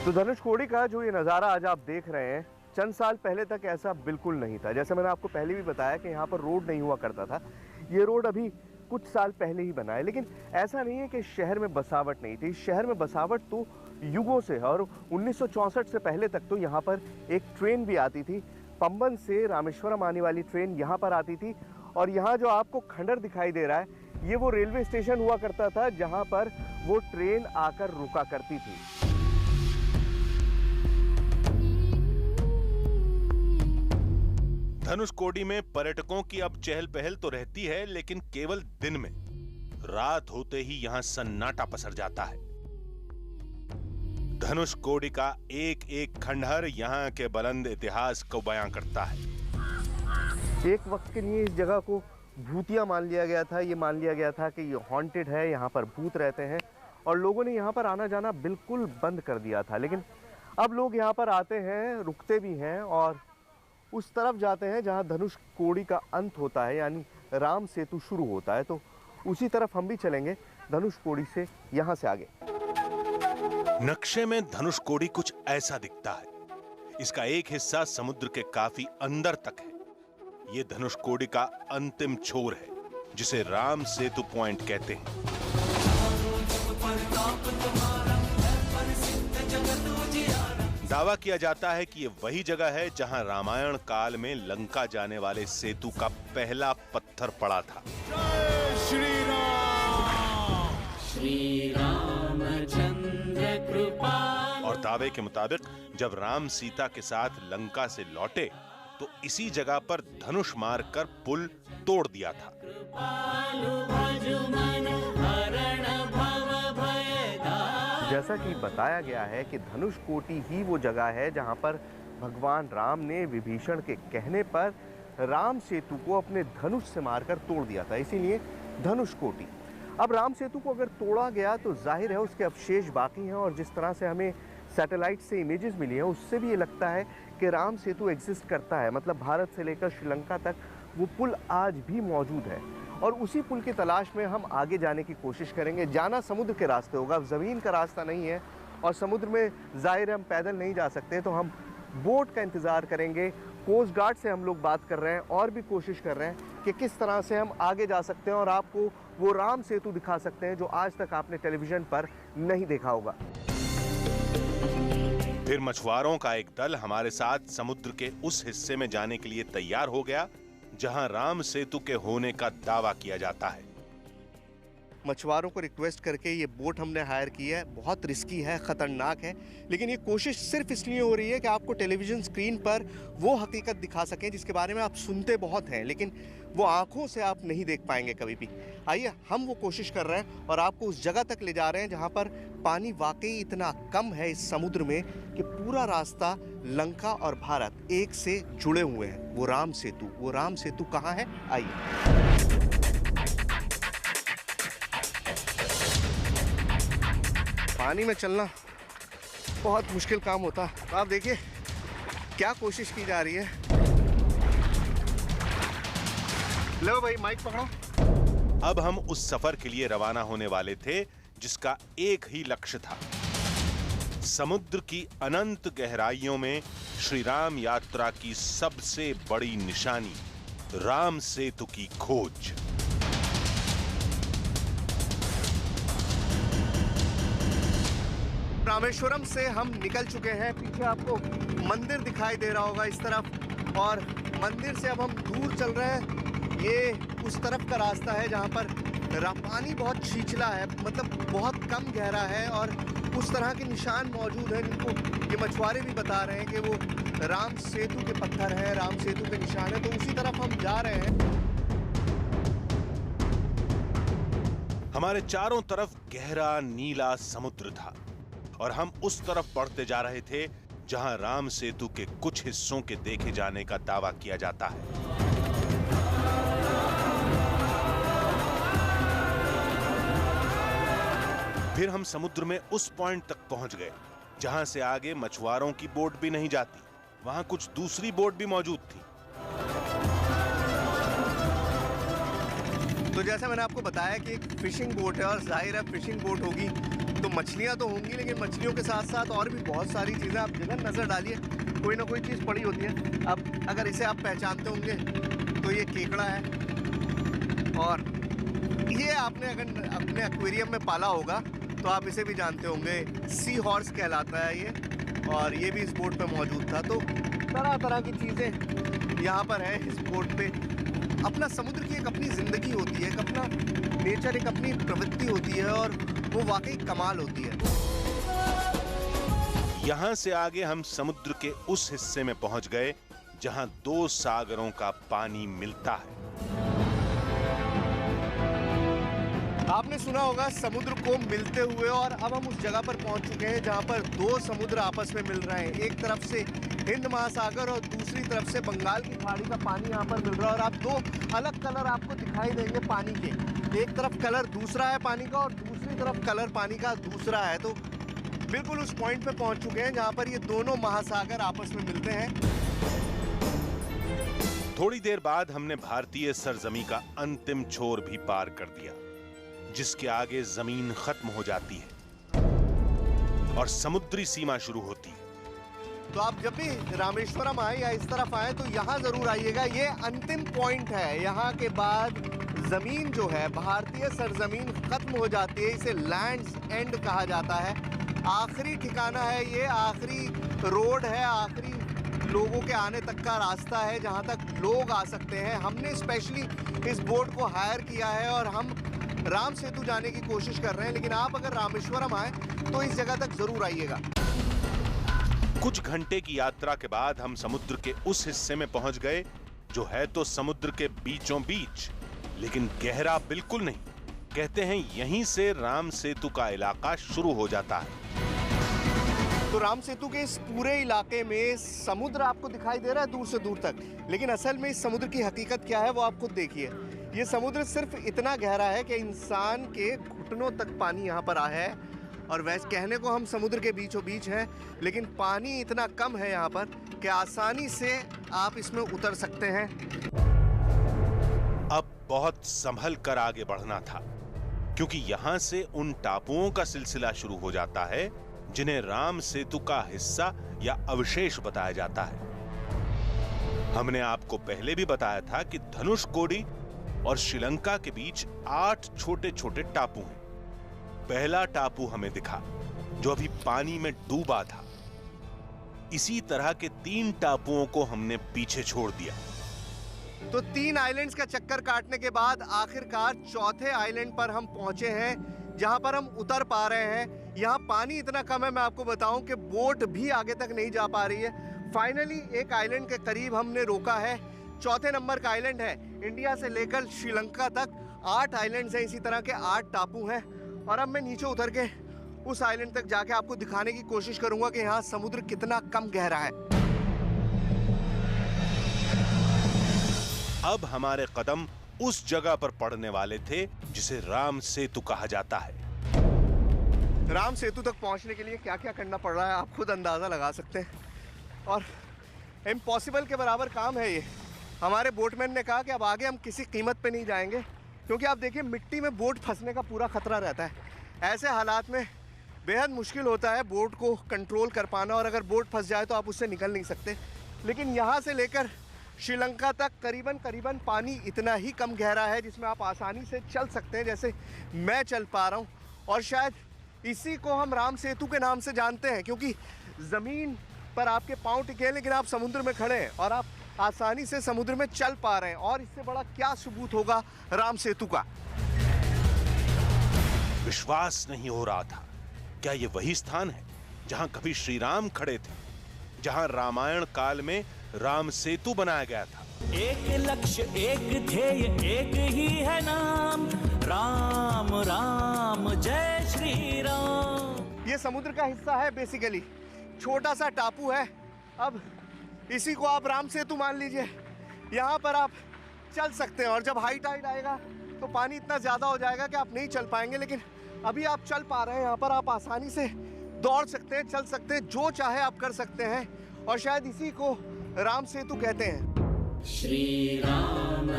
तो धनुषकोडी का जो ये नज़ारा आज आप देख रहे हैं, चंद साल पहले तक ऐसा बिल्कुल नहीं था। जैसे मैंने आपको पहले भी बताया कि यहाँ पर रोड नहीं हुआ करता था। ये रोड अभी कुछ साल पहले ही बना है, लेकिन ऐसा नहीं है कि शहर में बसावट नहीं थी। शहर में बसावट तो युगों से है, और 1964 से पहले तक तो यहाँ पर एक ट्रेन भी आती थी। पंबन से रामेश्वरम आने वाली ट्रेन यहाँ पर आती थी, और यहाँ जो आपको खंडहर दिखाई दे रहा है, ये वो रेलवे स्टेशन हुआ करता था जहाँ पर वो ट्रेन आकर रुका करती थी। धनुषकोडी में पर्यटकों की अब चहल पहल तो रहती है, लेकिन केवल दिन में। रात होते ही यहाँ सन्नाटा पसर जाता है। धनुषकोडी का एक एक खंडहर यहाँ के बुलंद इतिहास को बयां करता है। एक वक्त के लिए इस जगह को भूतिया मान लिया गया था। ये मान लिया गया था कि ये हॉन्टेड है, यहाँ पर भूत रहते हैं, और लोगों ने यहाँ पर आना जाना बिल्कुल बंद कर दिया था। लेकिन अब लोग यहाँ पर आते हैं, रुकते भी हैं, और उस तरफ जाते हैं जहाँ धनुषकोडी का अंत होता है, यानी राम सेतु शुरू होता है। तो उसी तरफ हम भी चलेंगे, धनुषकोडी से यहाँ से आगे। नक्शे में धनुषकोडी कुछ ऐसा दिखता है। इसका एक हिस्सा समुद्र के काफी अंदर तक है। ये धनुषकोडी का अंतिम छोर है, जिसे राम सेतु पॉइंट कहते हैं। दावा किया जाता है कि ये वही जगह है जहां रामायण काल में लंका जाने वाले सेतु का पहला पत्थर पड़ा था। जय श्री राम। श्री रामचंद्र कृपाल। और दावे के मुताबिक जब राम सीता के साथ लंका से लौटे तो इसी जगह पर धनुष मारकर पुल तोड़ दिया था। जैसा कि बताया गया है कि धनुष कोटि ही वो जगह है जहां पर भगवान राम ने विभीषण के कहने पर राम सेतु को अपने धनुष से मारकर तोड़ दिया था, इसीलिए धनुष कोटि। अब राम सेतु को अगर तोड़ा गया तो जाहिर है उसके अवशेष बाकी हैं, और जिस तरह से हमें सैटेलाइट से इमेजेस मिली हैं उससे भी ये लगता है कि राम सेतु एग्जिस्ट करता है, मतलब भारत से लेकर श्रीलंका तक वो पुल आज भी मौजूद है। और उसी पुल की तलाश में हम आगे जाने की कोशिश करेंगे। जाना समुद्र के रास्ते होगा, ज़मीन का रास्ता नहीं है, और समुद्र में जाहिर है हम पैदल नहीं जा सकते, तो हम बोट का इंतज़ार करेंगे। कोस्ट गार्ड से हम लोग बात कर रहे हैं और भी कोशिश कर रहे हैं कि किस तरह से हम आगे जा सकते हैं और आपको वो राम सेतु दिखा सकते हैं जो आज तक आपने टेलीविज़न पर नहीं देखा होगा। फिर मछुआरों का एक दल हमारे साथ समुद्र के उस हिस्से में जाने के लिए तैयार हो गया जहां राम सेतु के होने का दावा किया जाता है। मछुआरों को रिक्वेस्ट करके ये बोट हमने हायर की है। बहुत रिस्की है, ख़तरनाक है, लेकिन ये कोशिश सिर्फ इसलिए हो रही है कि आपको टेलीविज़न स्क्रीन पर वो हकीकत दिखा सकें जिसके बारे में आप सुनते बहुत हैं, लेकिन वो आँखों से आप नहीं देख पाएंगे कभी भी। आइए हम वो कोशिश कर रहे हैं और आपको उस जगह तक ले जा रहे हैं जहाँ पर पानी वाकई इतना कम है इस समुद्र में कि पूरा रास्ता लंका और भारत एक से जुड़े हुए हैं। वो राम सेतु कहाँ है, आइए। पानी में चलना बहुत मुश्किल काम होता है। तो आप देखिए क्या कोशिश की जा रही है। लो भाई माइक पकड़ो। अब हम उस सफर के लिए रवाना होने वाले थे जिसका एक ही लक्ष्य था, समुद्र की अनंत गहराइयों में श्री राम यात्रा की सबसे बड़ी निशानी राम सेतु की खोज। रामेश्वरम से हम निकल चुके हैं। पीछे आपको मंदिर दिखाई दे रहा होगा इस तरफ, और मंदिर से अब हम दूर चल रहे हैं। ये उस तरफ का रास्ता है जहाँ पर पानी बहुत छिछला है, मतलब बहुत कम गहरा है, और उस तरह के निशान मौजूद हैं जिनको ये मछुआरे भी बता रहे हैं कि वो राम सेतु के पत्थर हैं, राम सेतु के निशान हैं। तो उसी तरफ हम जा रहे हैं। हमारे चारों तरफ गहरा नीला समुद्र था और हम उस तरफ बढ़ते जा रहे थे जहां राम सेतु के कुछ हिस्सों के देखे जाने का दावा किया जाता है। फिर हम समुद्र में उस पॉइंट तक पहुंच गए जहां से आगे मछुआरों की बोट भी नहीं जाती। वहां कुछ दूसरी बोट भी मौजूद थी। तो जैसा मैंने आपको बताया कि एक फिशिंग बोट है, और जाहिर है फिशिंग बोट होगी तो मछलियां तो होंगी, लेकिन मछलियों के साथ साथ और भी बहुत सारी चीज़ें। आप जगह नज़र डालिए, कोई ना कोई चीज़ पड़ी होती है। अब अगर इसे आप पहचानते होंगे तो ये केकड़ा है, और ये आपने अगर अपने एक्वेरियम में पाला होगा तो आप इसे भी जानते होंगे, सी हॉर्स कहलाता है ये, और ये भी इस बोट पे मौजूद था। तो तरह तरह की चीज़ें यहाँ पर है इस बोट पे। अपना समुद्र की एक अपनी ज़िंदगी होती है, एक अपना नेचर, एक अपनी प्रवृत्ति होती है, और वो वाकई कमाल होती है। यहां से आगे हम समुद्र के उस हिस्से में पहुंच गए जहां दो सागरों का पानी मिलता है। आपने सुना होगा समुद्र को मिलते हुए, और अब हम उस जगह पर पहुंच चुके हैं जहां पर दो समुद्र आपस में मिल रहे हैं। एक तरफ से हिंद महासागर और दूसरी तरफ से बंगाल की खाड़ी का पानी यहाँ पर मिल रहा है। और आप दो अलग कलर आपको दिखाई देंगे पानी के। एक तरफ कलर दूसरा है पानी का, और दूसरी तरफ कलर पानी का दूसरा है। तो बिल्कुल उस पॉइंट पे पहुंच चुके हैं जहां पर ये दोनों महासागर आपस में मिलते हैं। थोड़ी देर बाद हमने भारतीय सरजमी का अंतिम छोर भी पार कर दिया, जिसके आगे जमीन खत्म हो जाती है और समुद्री सीमा शुरू होती है। तो आप जब भी रामेश्वरम आए या इस तरफ आए तो यहाँ जरूर आइएगा। ये अंतिम पॉइंट है। यहाँ के बाद जमीन जो है, भारतीय सरजमीन खत्म हो जाती है। इसे लैंड्स एंड कहा जाता है। आखिरी ठिकाना है ये, आखिरी रोड है, आखिरी लोगों के आने तक का रास्ता है जहाँ तक लोग आ सकते हैं। हमने स्पेशली इस बोट को हायर किया है और हम राम सेतु जाने की कोशिश कर रहे हैं। लेकिन आप अगर रामेश्वरम आए तो इस जगह तक जरूर आइएगा। कुछ घंटे की यात्रा के बाद हम समुद्र के उस हिस्से में पहुंच गए जो है तो समुद्र के बीचों बीच, लेकिन गहरा बिल्कुल नहीं। कहते हैं यहीं से राम सेतु का इलाका शुरू हो जाता है। तो राम सेतु के इस पूरे इलाके में समुद्र आपको दिखाई दे रहा है दूर से दूर तक, लेकिन असल में इस समुद्र की हकीकत क्या है वो आप खुद देखिए। ये समुद्र सिर्फ इतना गहरा है कि इंसान के घुटनों तक पानी यहाँ पर आया है, और वैसे कहने को हम समुद्र के बीचों बीच हैं, लेकिन पानी इतना कम है यहाँ पर कि आसानी से आप इसमें उतर सकते हैं। अब बहुत संभल कर आगे बढ़ना था, क्योंकि यहां से उन टापुओं का सिलसिला शुरू हो जाता है जिन्हें राम सेतु का हिस्सा या अवशेष बताया जाता है। हमने आपको पहले भी बताया था कि धनुषकोडी और श्रीलंका के बीच 8 छोटे छोटे टापू हैं। पहला टापू हमें दिखा जो अभी पानी में डूबा था। इसी तरह के 3 टापुओं को हमने पीछे छोड़ दिया। तो 3 आइलैंड्स का चक्कर काटने के बाद आखिरकार चौथे आइलैंड पर हम पहुंचे हैं, जहां पर हम उतर पा रहे हैं। यहाँ पानी इतना कम है, मैं आपको बताऊं कि बोट भी आगे तक नहीं जा पा रही है। फाइनली एक आइलैंड के करीब हमने रोका है। चौथे नंबर का आइलैंड है। इंडिया से लेकर श्रीलंका तक 8 आइलैंड्स हैं, इसी तरह के 8 टापू हैं। और अब मैं नीचे उतर के उस आइलैंड तक जाके आपको दिखाने की कोशिश करूंगा कि यहाँ समुद्र कितना कम गहरा है। अब हमारे कदम उस जगह पर पड़ने वाले थे जिसे राम सेतु कहा जाता है। राम सेतु तक पहुंचने के लिए क्या क्या करना पड़ रहा है आप खुद अंदाजा लगा सकते हैं, और इम्पॉसिबल के बराबर काम है ये। हमारे बोटमैन ने कहा कि अब आगे हम किसी कीमत पे नहीं जाएंगे, क्योंकि आप देखिए मिट्टी में बोट फंसने का पूरा खतरा रहता है। ऐसे हालात में बेहद मुश्किल होता है बोट को कंट्रोल कर पाना, और अगर बोट फंस जाए तो आप उससे निकल नहीं सकते। लेकिन यहाँ से लेकर श्रीलंका तक करीबन पानी इतना ही कम गहरा है जिसमें आप आसानी से चल सकते हैं, जैसे मैं चल पा रहा हूँ। और शायद इसी को हम राम सेतु के नाम से जानते हैं, क्योंकि ज़मीन पर आपके पाँव टिके हैं लेकिन आप समुद्र में खड़े हैं और आप आसानी से समुद्र में चल पा रहे हैं। और इससे बड़ा क्या सबूत होगा राम सेतु का। विश्वास नहीं हो रहा था, क्या ये वही स्थान है जहां कभी श्री राम खड़े थे, जहां रामायण काल में राम सेतु बनाया गया था। एक लक्ष्य एक ध्येय एक ही है नाम, राम राम जय श्री राम। ये समुद्र का हिस्सा है बेसिकली, छोटा सा टापू है। अब इसी को आप राम सेतु मान लीजिए। यहाँ पर आप चल सकते हैं, और जब हाई टाइड आएगा तो पानी इतना ज़्यादा हो जाएगा कि आप नहीं चल पाएंगे, लेकिन अभी आप चल पा रहे हैं। यहाँ पर आप आसानी से दौड़ सकते हैं, चल सकते हैं, जो चाहे आप कर सकते हैं, और शायद इसी को राम सेतु कहते हैं। श्री राम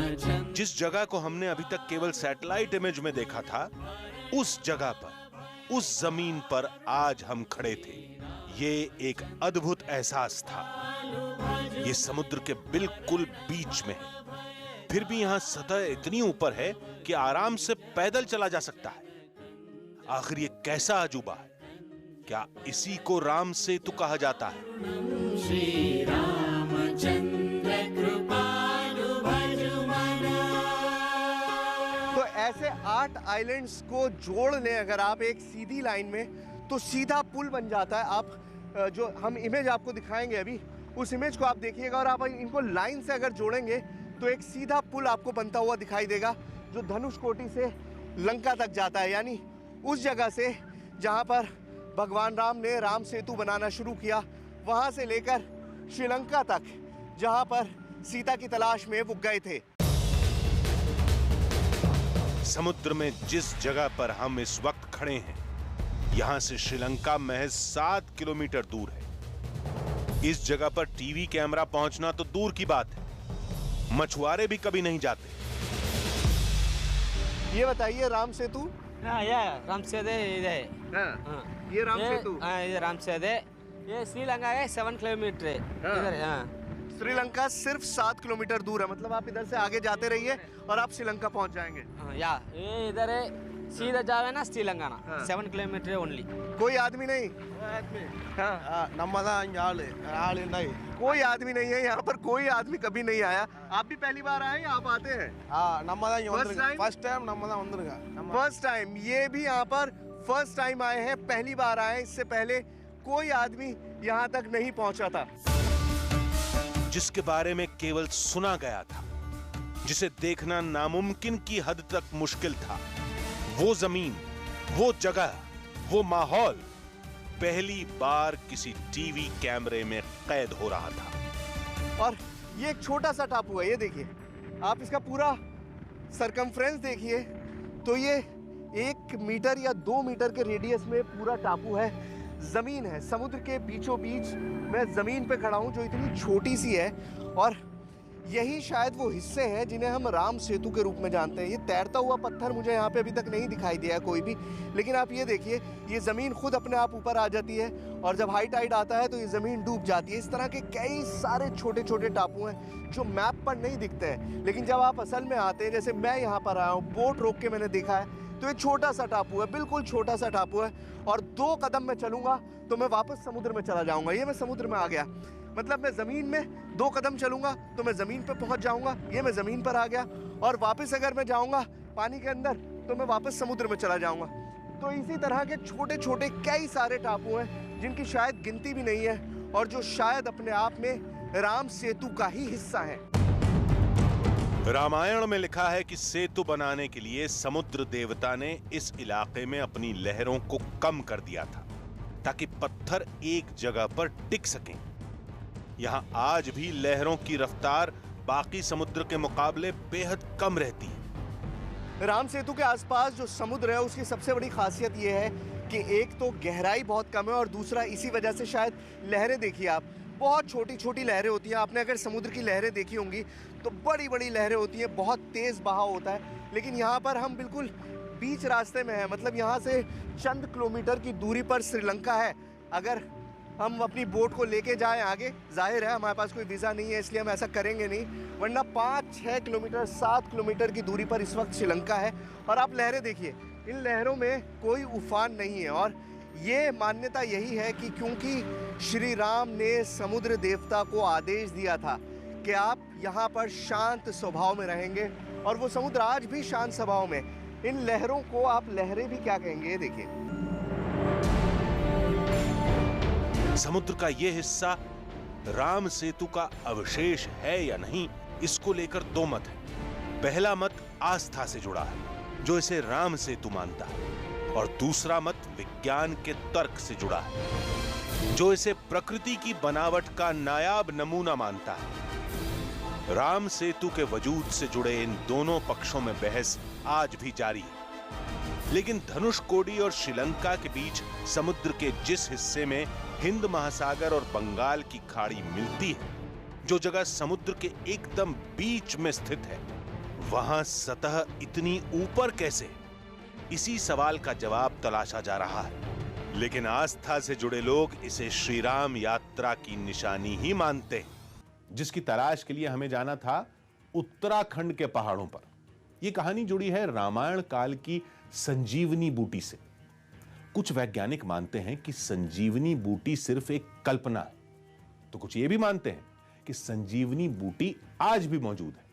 जिस जगह को हमने अभी तक केवल सैटेलाइट इमेज में देखा था, उस जगह पर, उस जमीन पर आज हम खड़े थे। ये एक अद्भुत एहसास था। ये समुद्र के बिल्कुल बीच में है, फिर भी यहाँ सतह इतनी ऊपर है कि आराम से पैदल चला जा सकता है। आखिर ये कैसा अजूबा है? क्या इसी को राम सेतु कहा जाता है? श्री रामचंद्र कृपालु भजु मना। तो ऐसे 8 आइलैंड्स को जोड़ लें अगर आप एक सीधी लाइन में, तो सीधा पुल बन जाता है। आप जो हम इमेज आपको दिखाएंगे अभी, उस इमेज को आप देखिएगा, और आप इनको लाइन से अगर जोड़ेंगे तो एक सीधा पुल आपको बनता हुआ दिखाई देगा, जो धनुषकोडी से लंका तक जाता है। यानी उस जगह से जहां पर भगवान राम ने राम सेतु बनाना शुरू किया, वहां से लेकर श्रीलंका तक, जहां पर सीता की तलाश में वो गए थे। समुद्र में जिस जगह पर हम इस वक्त खड़े हैं, यहां से श्रीलंका महज 7 किलोमीटर दूर है। इस जगह पर टीवी कैमरा पहुंचना तो दूर की बात है, मछुआरे भी कभी नहीं जाते। ये बताइए राम सेतु। हाँ, राम सेतु इधर। हाँ, ये राम सेतु। हाँ, ये राम सेतु। ये श्रीलंका है 7 किलोमीटर है इधर। हाँ, श्रीलंका सिर्फ 7 किलोमीटर दूर है, मतलब आप इधर से आगे जाते रहिए और आप श्रीलंका पहुंच जाएंगे। हाँ, ये इधर है, सीधा जावे ना श्रीलंका ना। हाँ। 7 किलोमीटर ओनली। कोई आदमी नहीं। कोई आदमी नहीं है यहाँ पर, कोई आदमी कभी नहीं आया। आप भी पहली बार आए, आप आते हैं? First time. ये भी यहाँ पर फर्स्ट टाइम आए हैं, पहली बार आए। इससे पहले कोई आदमी यहाँ तक नहीं पहुंचा था। जिसके बारे में केवल सुना गया था, जिसे देखना नामुमकिन की हद तक मुश्किल था। वो जमीन, वो जगह, वो माहौल पहली बार किसी टीवी कैमरे में कैद हो रहा था। और ये एक छोटा सा टापू है, ये देखिए, आप इसका पूरा सरकमफ्रेंस देखिए तो ये 1 मीटर या 2 मीटर के रेडियस में पूरा टापू है। जमीन है, समुद्र के बीचों बीच मैं जमीन पे खड़ा हूं जो इतनी छोटी सी है, और यही शायद वो हिस्से हैं जिन्हें हम राम सेतु के रूप में जानते हैं। ये तैरता हुआ पत्थर मुझे यहाँ पे अभी तक नहीं दिखाई दिया कोई भी, लेकिन आप ये देखिए, ये ज़मीन खुद अपने आप ऊपर आ जाती है और जब हाई टाइड आता है तो ये ज़मीन डूब जाती है। इस तरह के कई सारे छोटे छोटे टापू हैं जो मैप पर नहीं दिखते हैं, लेकिन जब आप असल में आते हैं, जैसे मैं यहाँ पर आया हूँ, बोट रोक के मैंने देखा है, तो ये छोटा सा टापू है, बिल्कुल छोटा सा टापू है, और 2 कदम मैं चलूँगा तो मैं वापस समुद्र में चला जाऊँगा। ये मैं समुद्र में आ गया, मतलब मैं ज़मीन में 2 कदम चलूँगा तो मैं ज़मीन पे पहुँच जाऊँगा, ये मैं ज़मीन पर आ गया, और वापस अगर मैं जाऊँगा पानी के अंदर तो मैं वापस समुद्र में चला जाऊँगा। तो इसी तरह के छोटे छोटे कई सारे टापू हैं जिनकी शायद गिनती भी नहीं है, और जो शायद अपने आप में राम सेतु का ही हिस्सा है। रामायण में लिखा है कि सेतु बनाने के लिए समुद्र देवता ने इस इलाके में अपनी लहरों को कम कर दिया था ताकि पत्थर एक जगह पर टिक सकें। यहां आज भी लहरों की रफ्तार बाकी समुद्र के मुकाबले बेहद कम रहती है। राम सेतु के आसपास जो समुद्र है उसकी सबसे बड़ी खासियत यह है कि एक तो गहराई बहुत कम है, और दूसरा इसी वजह से शायद लहरें देखिए आप, बहुत छोटी छोटी लहरें होती हैं। आपने अगर समुद्र की लहरें देखी होंगी तो बड़ी बड़ी लहरें होती हैं, बहुत तेज बहाव होता है, लेकिन यहाँ पर हम बिल्कुल बीच रास्ते में हैं, मतलब यहाँ से चंद किलोमीटर की दूरी पर श्रीलंका है। अगर हम अपनी बोट को लेके जाएं आगे, जाहिर है हमारे पास कोई वीज़ा नहीं है इसलिए हम ऐसा करेंगे नहीं, वरना 5-6 किलोमीटर 7 किलोमीटर की दूरी पर इस वक्त श्रीलंका है। और आप लहरें देखिए, इन लहरों में कोई उफान नहीं है, और ये मान्यता यही है कि क्योंकि श्री राम ने समुद्र देवता को आदेश दिया था कि आप यहाँ पर शांत स्वभाव में रहेंगे, और वो समुद्र आज भी शांत स्वभाव में। इन लहरों को आप लहरें भी क्या कहेंगे, ये देखिए। समुद्र का यह हिस्सा राम सेतु का अवशेष है या नहीं, इसको लेकर 2 मत हैं। पहला मत आस्था से जुड़ा है, जो इसे राम सेतु मानता है, और दूसरा मत विज्ञान के तर्क से जुड़ा है, जो इसे प्रकृति की बनावट का नायाब नमूना मानता है। राम सेतु के वजूद से जुड़े इन दोनों पक्षों में बहस आज भी जारी है, लेकिन धनुषकोडी और श्रीलंका के बीच समुद्र के जिस हिस्से में हिंद महासागर और बंगाल की खाड़ी मिलती है, जो जगह समुद्र के एकदम बीच में स्थित है, वहां सतह इतनी ऊपर कैसे? इसी सवाल का जवाब तलाशा जा रहा है, लेकिन आस्था से जुड़े लोग इसे श्री राम यात्रा की निशानी ही मानते हैं, जिसकी तलाश के लिए हमें जाना था उत्तराखंड के पहाड़ों पर। यह कहानी जुड़ी है रामायण काल की संजीवनी बूटी से। कुछ वैज्ञानिक मानते हैं कि संजीवनी बूटी सिर्फ एक कल्पना है, तो कुछ ये भी मानते हैं कि संजीवनी बूटी आज भी मौजूद है।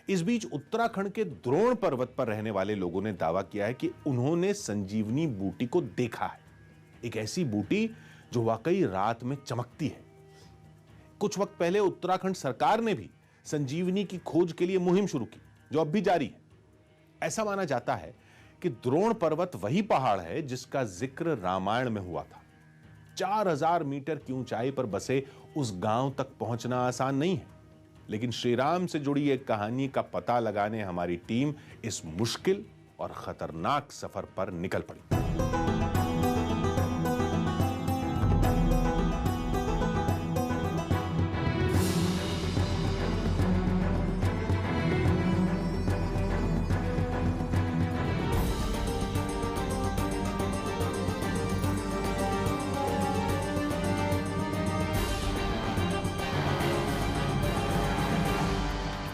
इस बीच उत्तराखंड के द्रोण पर्वत पर रहने वाले लोगों ने दावा किया है कि उन्होंने संजीवनी बूटी को देखा है, एक ऐसी बूटी जो वाकई रात में चमकती है। कुछ वक्त पहले उत्तराखंड सरकार ने भी संजीवनी की खोज के लिए मुहिम शुरू की, जो अब भी जारी है। ऐसा माना जाता है कि द्रोण पर्वत वही पहाड़ है जिसका जिक्र रामायण में हुआ था। 4000 मीटर की ऊंचाई पर बसे उस गांव तक पहुंचना आसान नहीं है, लेकिन श्री राम से जुड़ी एक कहानी का पता लगाने हमारी टीम इस मुश्किल और खतरनाक सफर पर निकल पड़ी।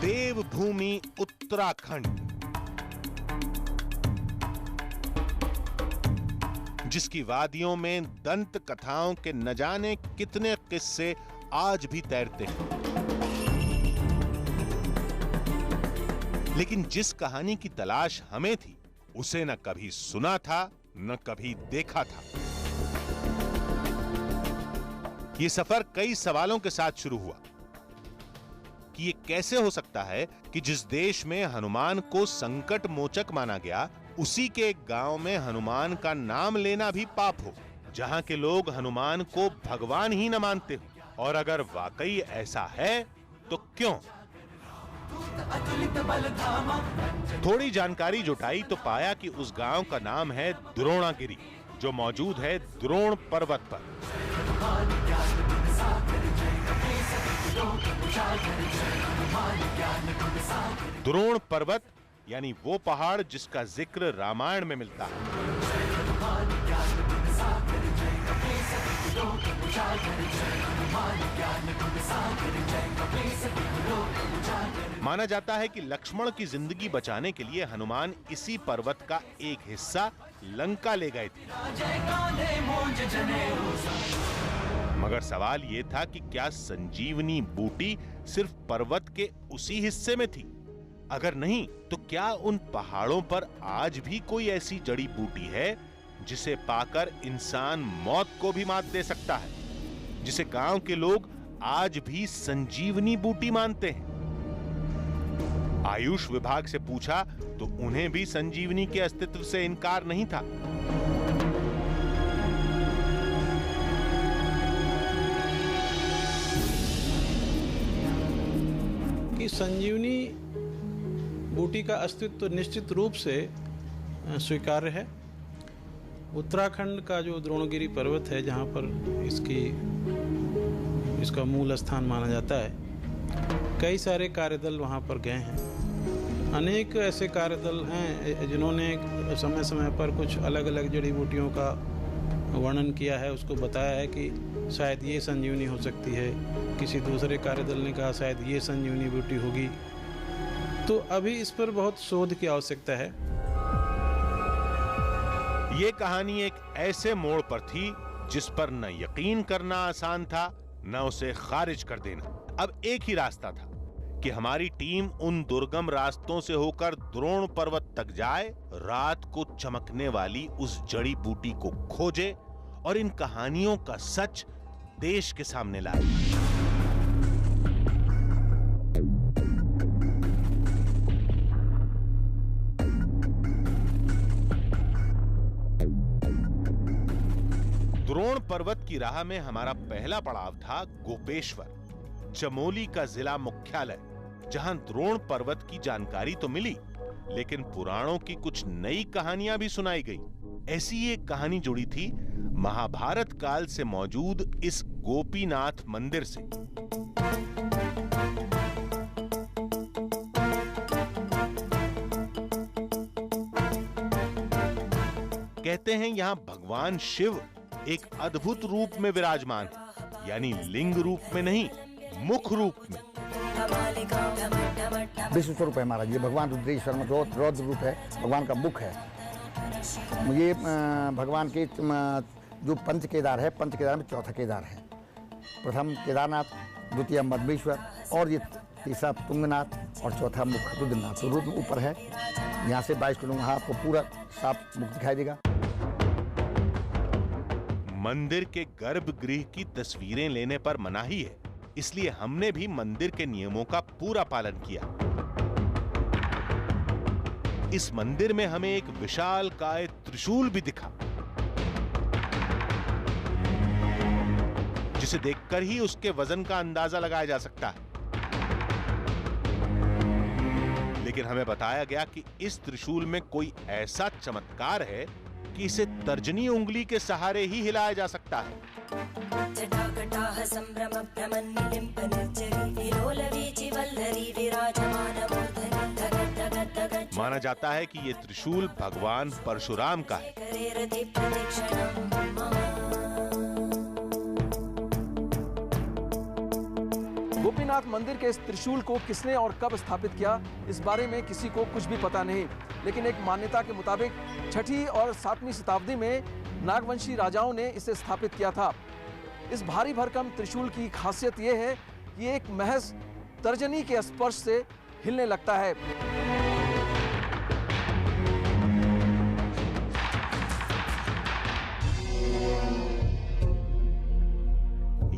देवभूमि उत्तराखंड, जिसकी वादियों में दंत कथाओं के न जाने कितने किस्से आज भी तैरते हैं, लेकिन जिस कहानी की तलाश हमें थी उसे न कभी सुना था न कभी देखा था। यह सफर कई सवालों के साथ शुरू हुआ। कि ये कैसे हो सकता है कि जिस देश में हनुमान को संकट मोचक माना गया, उसी के एक गांव में हनुमान का नाम लेना भी पाप हो, जहां के लोग हनुमान को भगवान ही न मानते हो। और अगर वाकई ऐसा है तो क्यों? थोड़ी जानकारी जुटाई तो पाया कि उस गांव का नाम है द्रोणागिरी, जो मौजूद है द्रोण पर्वत पर। द्रोण पर्वत यानी वो पहाड़ जिसका जिक्र रामायण में मिलता है। माना जाता है कि लक्ष्मण की जिंदगी बचाने के लिए हनुमान इसी पर्वत का एक हिस्सा लंका ले गए थे। मगर सवाल यह था कि क्या संजीवनी बूटी सिर्फ पर्वत के उसी हिस्से में थी? अगर नहीं तो क्या उन पहाड़ों पर आज भी कोई ऐसी जड़ी बूटी है जिसे पाकर इंसान मौत को भी मात दे सकता है, जिसे गांव के लोग आज भी संजीवनी बूटी मानते हैं? आयुष विभाग से पूछा तो उन्हें भी संजीवनी के अस्तित्व से इनकार नहीं था। कि संजीवनी बूटी का अस्तित्व निश्चित रूप से स्वीकार्य है। उत्तराखंड का जो द्रोणगिरी पर्वत है, जहाँ पर इसका मूल स्थान माना जाता है, कई सारे कार्यदल वहाँ पर गए हैं। अनेक ऐसे कार्यदल हैं जिन्होंने समय समय पर कुछ अलग अलग जड़ी बूटियों का वर्णन किया है, उसको बताया है कि शायद ये संजीवनी हो सकती है। किसी दूसरे कार्यदल ने कहा शायद ये संजीवनी बूटी होगी। तो अभी इस पर बहुत शोध की आवश्यकता है। ये कहानी एक ऐसे मोड़ पर थी जिस पर न यकीन करना आसान था, न उसे खारिज कर देना। अब एक ही रास्ता था कि हमारी टीम उन दुर्गम रास्तों से होकर द्रोण पर्वत तक जाए, रात को चमकने वाली उस जड़ी बूटी को खोजे और इन कहानियों का सच देश के सामने लाए। द्रोण पर्वत की राह में हमारा पहला पड़ाव था गोपेश्वर, चमोली का जिला मुख्यालय, जहां द्रोण पर्वत की जानकारी तो मिली, लेकिन पुराणों की कुछ नई कहानियां भी सुनाई गई। ऐसी एक कहानी जुड़ी थी महाभारत काल से मौजूद इस गोपीनाथ मंदिर से। कहते हैं यहां भगवान शिव एक अद्भुत रूप में विराजमान है, यानी लिंग रूप में नहीं, मुख रूप में। विश्व स्वरूप है महाराज, ये भगवान रुद्रेश्वर में रौद्र रूप है, भगवान का मुख है। ये भगवान के जो पंच केदार है, पंच केदार में चौथा केदार है। प्रथम केदारनाथ, द्वितीय मधमेश्वर और ये तीसरा तुंगनाथ और चौथा मुख रुद्रनाथ। तो रुद्र ऊपर है, यहाँ से 22 किलोमीटर आपको पूरा साफ मुख दिखाई देगा। मंदिर के गर्भगृह की तस्वीरें लेने पर मनाही है, इसलिए हमने भी मंदिर के नियमों का पूरा पालन किया। इस मंदिर में हमें एक विशालकाय त्रिशूल भी दिखा, जिसे देखकर ही उसके वजन का अंदाजा लगाया जा सकता है। लेकिन हमें बताया गया कि इस त्रिशूल में कोई ऐसा चमत्कार है कि इसे तर्जनी उंगली के सहारे ही हिलाया जा सकता है। माना जाता है कि ये त्रिशूल भगवान परशुराम का है। गोपीनाथ मंदिर के इस त्रिशूल को किसने और कब स्थापित किया, इस बारे में किसी को कुछ भी पता नहीं। लेकिन एक मान्यता के मुताबिक 6ठी और 7वीं शताब्दी में नागवंशी राजाओं ने इसे स्थापित किया था। इस भारी भरकम त्रिशूल की खासियत यह है कि एक महज तर्जनी के स्पर्श से हिलने लगता है।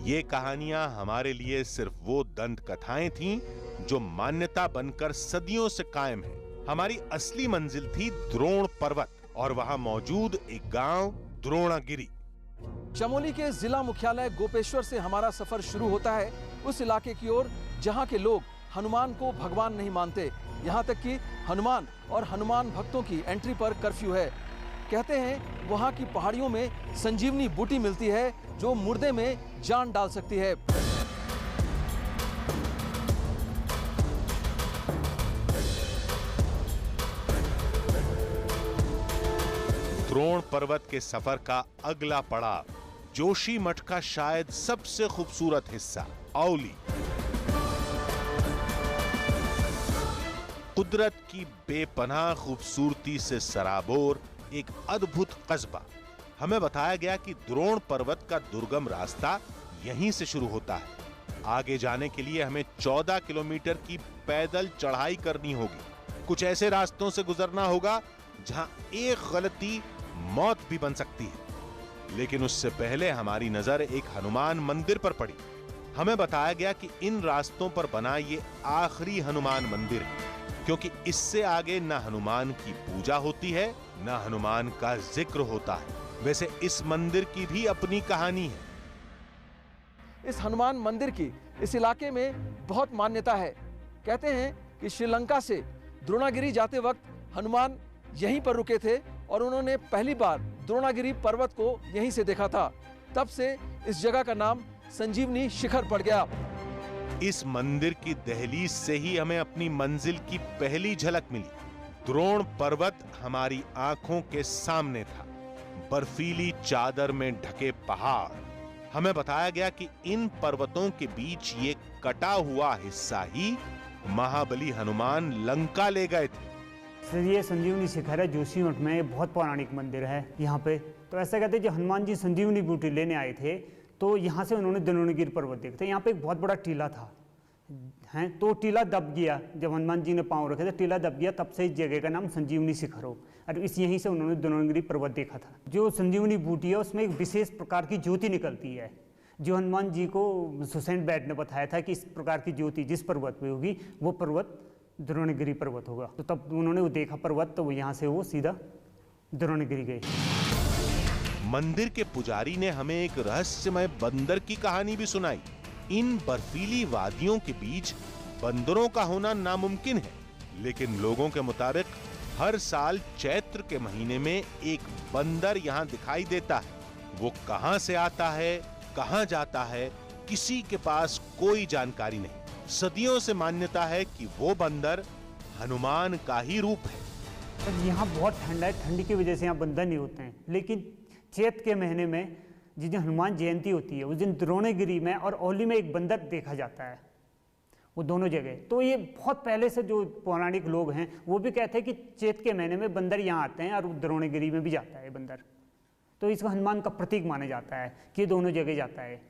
ये कहानियां हमारे लिए सिर्फ वो दंत कथाएं थीं जो मान्यता बनकर सदियों से कायम है। हमारी असली मंजिल थी द्रोण पर्वत और वहां मौजूद एक गांव द्रोणागिरी। चमोली के जिला मुख्यालय गोपेश्वर से हमारा सफर शुरू होता है उस इलाके की ओर जहां के लोग हनुमान को भगवान नहीं मानते। यहां तक कि हनुमान और हनुमान भक्तों की एंट्री पर कर्फ्यू है। कहते हैं वहां की पहाड़ियों में संजीवनी बूटी मिलती है जो मुर्दे में जान डाल सकती है। द्रोण पर्वत के सफर का अगला पड़ाव जोशी मठ का शायद सबसे खूबसूरत हिस्सा औली। कुदरत की बेपनाह खूबसूरती से सराबोर एक अद्भुत कस्बा। हमें बताया गया कि द्रोण पर्वत का दुर्गम रास्ता यहीं से शुरू होता है। आगे जाने के लिए हमें 14 किलोमीटर की पैदल चढ़ाई करनी होगी। कुछ ऐसे रास्तों से गुजरना होगा जहां एक गलती मौत भी बन सकती है। लेकिन उससे पहले हमारी नजर एक हनुमान मंदिर पर पड़ी। हमें बताया गया कि इन रास्तों पर बना ये आखिरी हनुमान मंदिर है, क्योंकि इससे आगे न हनुमान की पूजा होती है न हनुमान का जिक्र होता है। वैसे इस मंदिर की भी अपनी कहानी है। इस हनुमान मंदिर की इस इलाके में बहुत मान्यता है। कहते हैं कि श्रीलंका से द्रोणागिरी जाते वक्त हनुमान यहीं पर रुके थे और उन्होंने पहली बार द्रोणागिरी पर्वत को यहीं से देखा था। तब से इस जगह का नाम संजीवनी शिखर पड़ गया। इस मंदिर की दहलीज से ही हमें अपनी मंजिल की पहली झलक मिली। द्रोण पर्वत हमारी आंखों के सामने था, बर्फीली चादर में ढके पहाड़। हमें बताया गया कि इन पर्वतों के बीच ये कटा हुआ हिस्सा ही महाबली हनुमान लंका ले गए थे। सर ये संजीवनी शिखर है जोशी मठ में, बहुत पौराणिक मंदिर है यहाँ पे। तो ऐसा कहते हैं जो हनुमान जी संजीवनी बूटी लेने आए थे तो यहाँ से उन्होंने द्रोणागिरी पर्वत देखा था। यहाँ पे एक बहुत बड़ा टीला था हैं, तो टीला दब गया। जब हनुमान जी ने पाँव रखे थे टीला दब गया, तब से इस जगह का नाम संजीवनी शिखर हो। और इस यहीं से उन्होंने द्रोणागिरी पर्वत देखा था। जो संजीवनी बूटी है उसमें एक विशेष प्रकार की ज्योति निकलती है, जो हनुमान जी को सुसेन बैट ने बताया था कि इस प्रकार की ज्योति जिस पर्वत पे होगी वो पर्वत द्रोणागिरी पर्वत होगा। तो तब उन्होंने वो देखा पर्वत, तो वो यहाँ से वो सीधा द्रोणागिरी गए। मंदिर के पुजारी ने हमें एक रहस्यमय बंदर की कहानी भी सुनाई। इन बर्फीली वादियों के बीच बंदरों का होना नामुमकिन है, लेकिन लोगों के मुताबिक हर साल चैत्र के महीने में एक बंदर यहाँ दिखाई देता है। वो कहां से आता है, कहां जाता है, किसी के पास कोई जानकारी नहीं। सदियों से मान्यता है कि वो बंदर हनुमान का ही रूप है। यहाँ बहुत ठंडा है, ठंडी की वजह से यहाँ बंदर नहीं होते हैं। लेकिन चैत्र के महीने में जिस दिन हनुमान जयंती होती है उस दिन द्रोणागिरी में और औली में एक बंदर देखा जाता है, वो दोनों जगह। तो ये बहुत पहले से जो पौराणिक लोग हैं वो भी कहते हैं कि चैत्र के महीने में बंदर यहाँ आते हैं और द्रोणागिरी में भी जाता है बंदर। तो इसको हनुमान का प्रतीक माना जाता है कि दोनों जगह जाता है।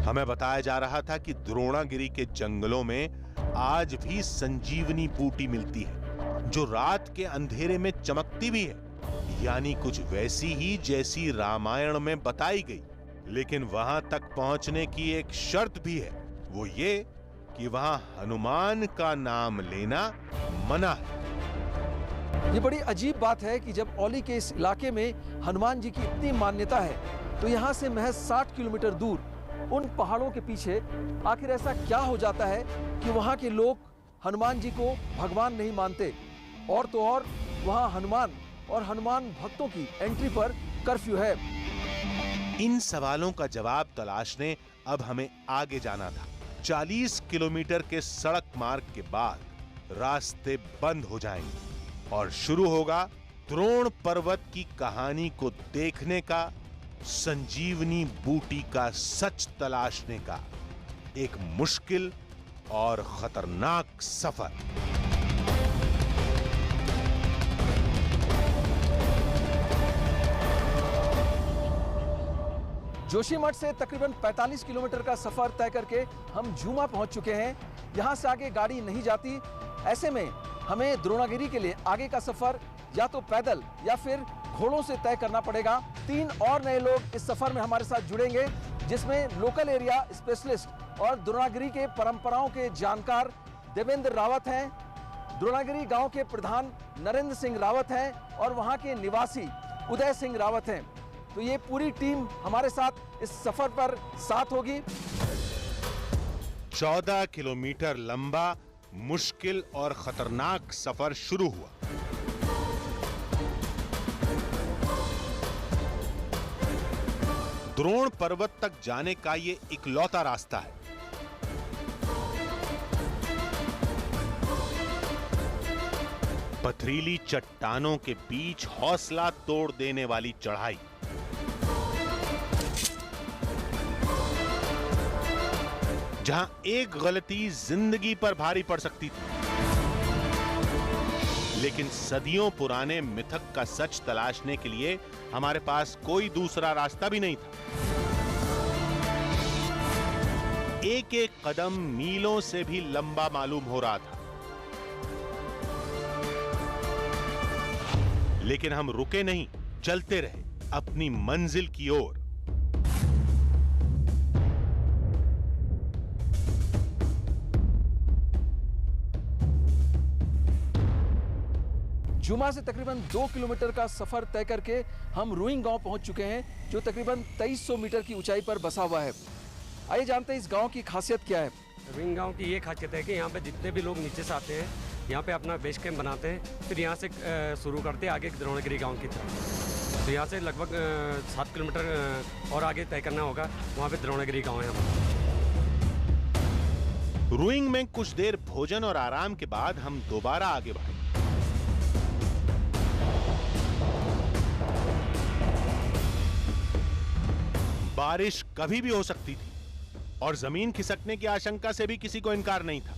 हमें बताया जा रहा था कि द्रोणागिरी के जंगलों में आज भी संजीवनी बूटी मिलती है, जो रात के अंधेरे में चमकती भी है, यानी कुछ वैसी ही जैसी रामायण में बताई गई। लेकिन वहां तक पहुंचने की एक शर्त भी है, वो ये कि वहां हनुमान का नाम लेना मना है। ये बड़ी अजीब बात है कि जब औली के इस इलाके में हनुमान जी की इतनी मान्यता है, तो यहाँ से महज 60 किलोमीटर दूर उन पहाड़ों के पीछे आखिर ऐसा क्या हो जाता है कि वहाँ के लोग हनुमान जी को भगवान नहीं मानते। और तो और वहाँ हनुमान और हनुमान भक्तों की एंट्री पर कर्फ्यू है। इन सवालों का जवाब तलाशने अब हमें आगे जाना था। 40 किलोमीटर के सड़क मार्ग के बाद रास्ते बंद हो जाएंगे और शुरू होगा द्रोण पर्वत की कहानी को देखने का, संजीवनी बूटी का सच तलाशने का एक मुश्किल और खतरनाक सफर। जोशीमठ से तकरीबन 45 किलोमीटर का सफर तय करके हम झूमा पहुंच चुके हैं। यहां से आगे गाड़ी नहीं जाती। ऐसे में हमें द्रोणागिरी के लिए आगे का सफर या तो पैदल या फिर घोड़ों से तय करना पड़ेगा। 3 और नए लोग इस सफर में हमारे साथ जुड़ेंगे, जिसमें लोकल एरिया स्पेशलिस्ट और द्रोणागिरी के परंपराओं के जानकार देवेंद्र रावत हैं। द्रोणागिरी गांव के प्रधान नरेंद्र सिंह रावत हैं और वहां के निवासी उदय सिंह रावत हैं। तो ये पूरी टीम हमारे साथ इस सफर पर साथ होगी। 14 किलोमीटर लंबा, मुश्किल और खतरनाक सफर शुरू हुआ। द्रोण पर्वत तक जाने का ये इकलौता रास्ता है। पथरीली चट्टानों के बीच हौसला तोड़ देने वाली चढ़ाई। जहां एक गलती जिंदगी पर भारी पड़ सकती थी, लेकिन सदियों पुराने मिथक का सच तलाशने के लिए हमारे पास कोई दूसरा रास्ता भी नहीं था। एक एक कदम मीलों से भी लंबा मालूम हो रहा था, लेकिन हम रुके नहीं, चलते रहे अपनी मंजिल की ओर। जुमा से तकरीबन 2 किलोमीटर का सफर तय करके हम रुइंग गांव पहुंच चुके हैं, जो तकरीबन 2300 मीटर की ऊंचाई पर बसा हुआ है। आइए जानते हैं इस गांव की खासियत क्या है। रुइंग गांव की ये खासियत है कि यहाँ पे जितने भी लोग नीचे से आते हैं, यहाँ पे अपना बेस कैंप बनाते हैं, फिर यहाँ से शुरू करते हैं आगे द्रोणागिरी गाँव की तरफ। तो यहाँ से लगभग 7 किलोमीटर और आगे तय करना होगा, वहाँ पे द्रोणागिरी गाँव है। रुइंग में कुछ देर भोजन और आराम के बाद हम दोबारा आगे बढ़े। बारिश कभी भी हो सकती थी और जमीन खिसकने की आशंका से भी किसी को इनकार नहीं था,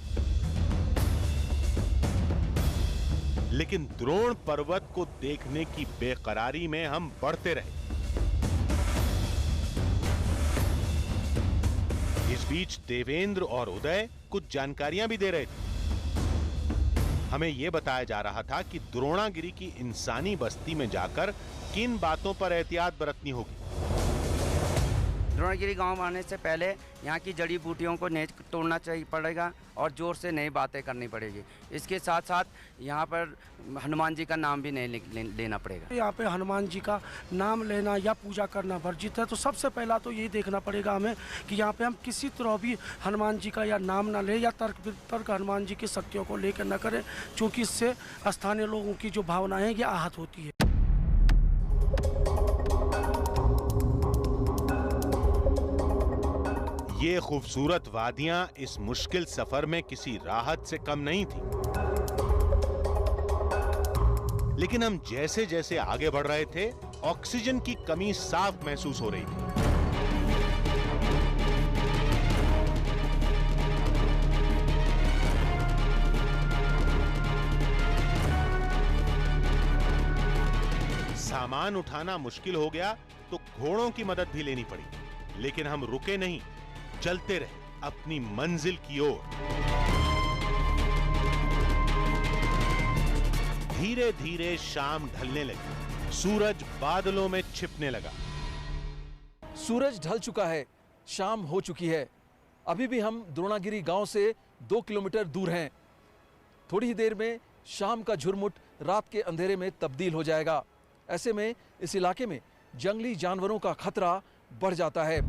लेकिन द्रोण पर्वत को देखने की बेकरारी में हम बढ़ते रहे। इस बीच देवेंद्र और उदय कुछ जानकारियां भी दे रहे थे। हमें यह बताया जा रहा था कि द्रोणागिरी की इंसानी बस्ती में जाकर किन बातों पर एहतियात बरतनी होगी। द्रोणागिरी गांव आने से पहले यहाँ की जड़ी बूटियों को नहीं तोड़ना चाहिए पड़ेगा और जोर से नई बातें करनी पड़ेगी। इसके साथ साथ यहाँ पर हनुमान जी का नाम भी नहीं लेना पड़ेगा। यहाँ पे हनुमान जी का नाम लेना या पूजा करना वर्जित है। तो सबसे पहला तो यही देखना पड़ेगा हमें कि यहाँ पे हम किसी तरह भी हनुमान जी का या नाम ना लें या तर्क हनुमान जी की शक्तियों को लेकर न करें, क्योंकि इससे स्थानीय लोगों की जो भावनाएं हैं ये आहत होती है। ये खूबसूरत वादियां इस मुश्किल सफर में किसी राहत से कम नहीं थी, लेकिन हम जैसे जैसे आगे बढ़ रहे थे, ऑक्सीजन की कमी साफ महसूस हो रही थी। सामान उठाना मुश्किल हो गया तो घोड़ों की मदद भी लेनी पड़ी, लेकिन हम रुके नहीं, चलते रहे अपनी मंजिल की ओर। धीरे धीरे शाम ढलने लगी, सूरज बादलों में छिपने लगा। सूरज ढल चुका है, शाम हो चुकी है। अभी भी हम द्रोणागिरी गांव से 2 किलोमीटर दूर हैं। थोड़ी ही देर में शाम का झुरमुट रात के अंधेरे में तब्दील हो जाएगा। ऐसे में इस इलाके में जंगली जानवरों का खतरा बढ़ जाता है।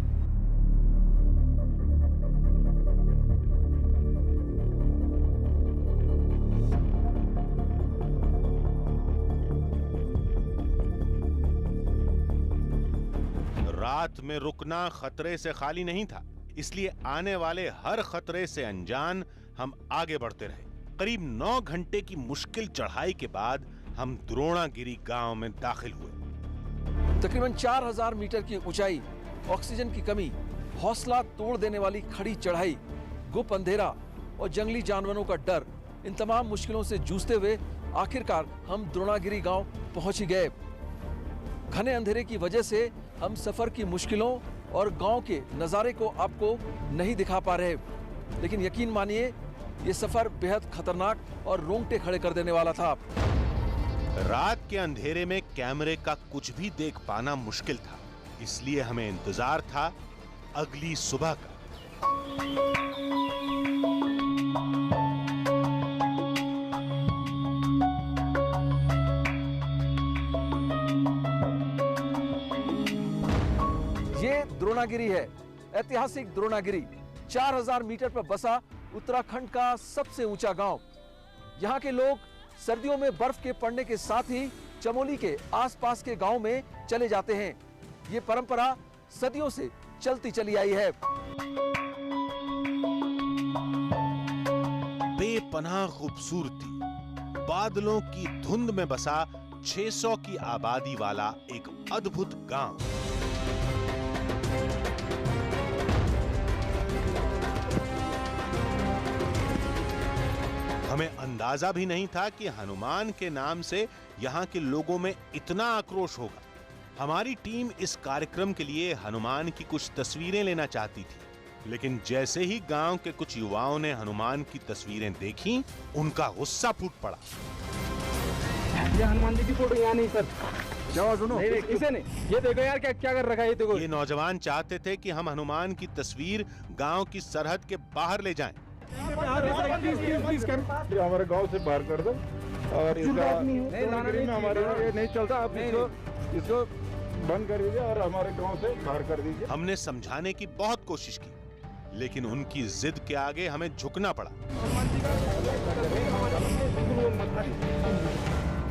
रात में रुकना खतरे से खाली नहीं था, इसलिए आने वाले हर खतरे से अनजान हम आगे बढ़ते रहे। करीब 9 घंटे की मुश्किल चढ़ाई के बाद हम द्रोणागिरी गांव में दाखिल हुए। तकरीबन 4000 मीटर की ऊंचाई, ऑक्सीजन की कमी, हौसला तोड़ देने वाली खड़ी चढ़ाई, गुप अंधेरा और जंगली जानवरों का डर, इन तमाम मुश्किलों से जूझते हुए आखिरकार हम द्रोणागिरी गांव पहुंच ही गए। घने अंधेरे की वजह से हम सफर की मुश्किलों और गांव के नज़ारे को आपको नहीं दिखा पा रहे, लेकिन यकीन मानिए ये सफर बेहद खतरनाक और रोंगटे खड़े कर देने वाला था। रात के अंधेरे में कैमरे का कुछ भी देख पाना मुश्किल था, इसलिए हमें इंतजार था अगली सुबह का। ये द्रोणागिरी है, ऐतिहासिक द्रोणागिरी। 4000 मीटर पर बसा उत्तराखंड का सबसे ऊंचा गांव। यहाँ के लोग सर्दियों में बर्फ के पड़ने के साथ ही चमोली के आसपास के गांव में चले जाते हैं। ये परंपरा सदियों से चलती चली आई है। बेपनाह खूबसूरती, बादलों की धुंध में बसा 600 की आबादी वाला एक अद्भुत गांव। हमें अंदाजा भी नहीं था कि हनुमान के नाम से यहाँ के लोगों में इतना आक्रोश होगा। हमारी टीम इस कार्यक्रम के लिए हनुमान की कुछ तस्वीरें लेना चाहती थी, लेकिन जैसे ही गांव के कुछ युवाओं ने हनुमान की तस्वीरें देखी, उनका गुस्सा फूट पड़ा। ये हनुमान जी की फोटो यहाँ नहीं सर। जाओ सुनो, इसे नहीं, ये देखो यार क्या कर रखा है ये देखो। ये नौजवान चाहते थे कि हम हनुमान की तस्वीर गांव की सरहद के बाहर ले जाएं। हमारे गांव से बाहर कर दो और इसका हमारे ये नहीं चलता, आप इसको बंद कर दीजिए और हमारे गांव से बाहर कर दीजिए। हमने समझाने की बहुत कोशिश की, लेकिन उनकी जिद के आगे हमें झुकना पड़ा।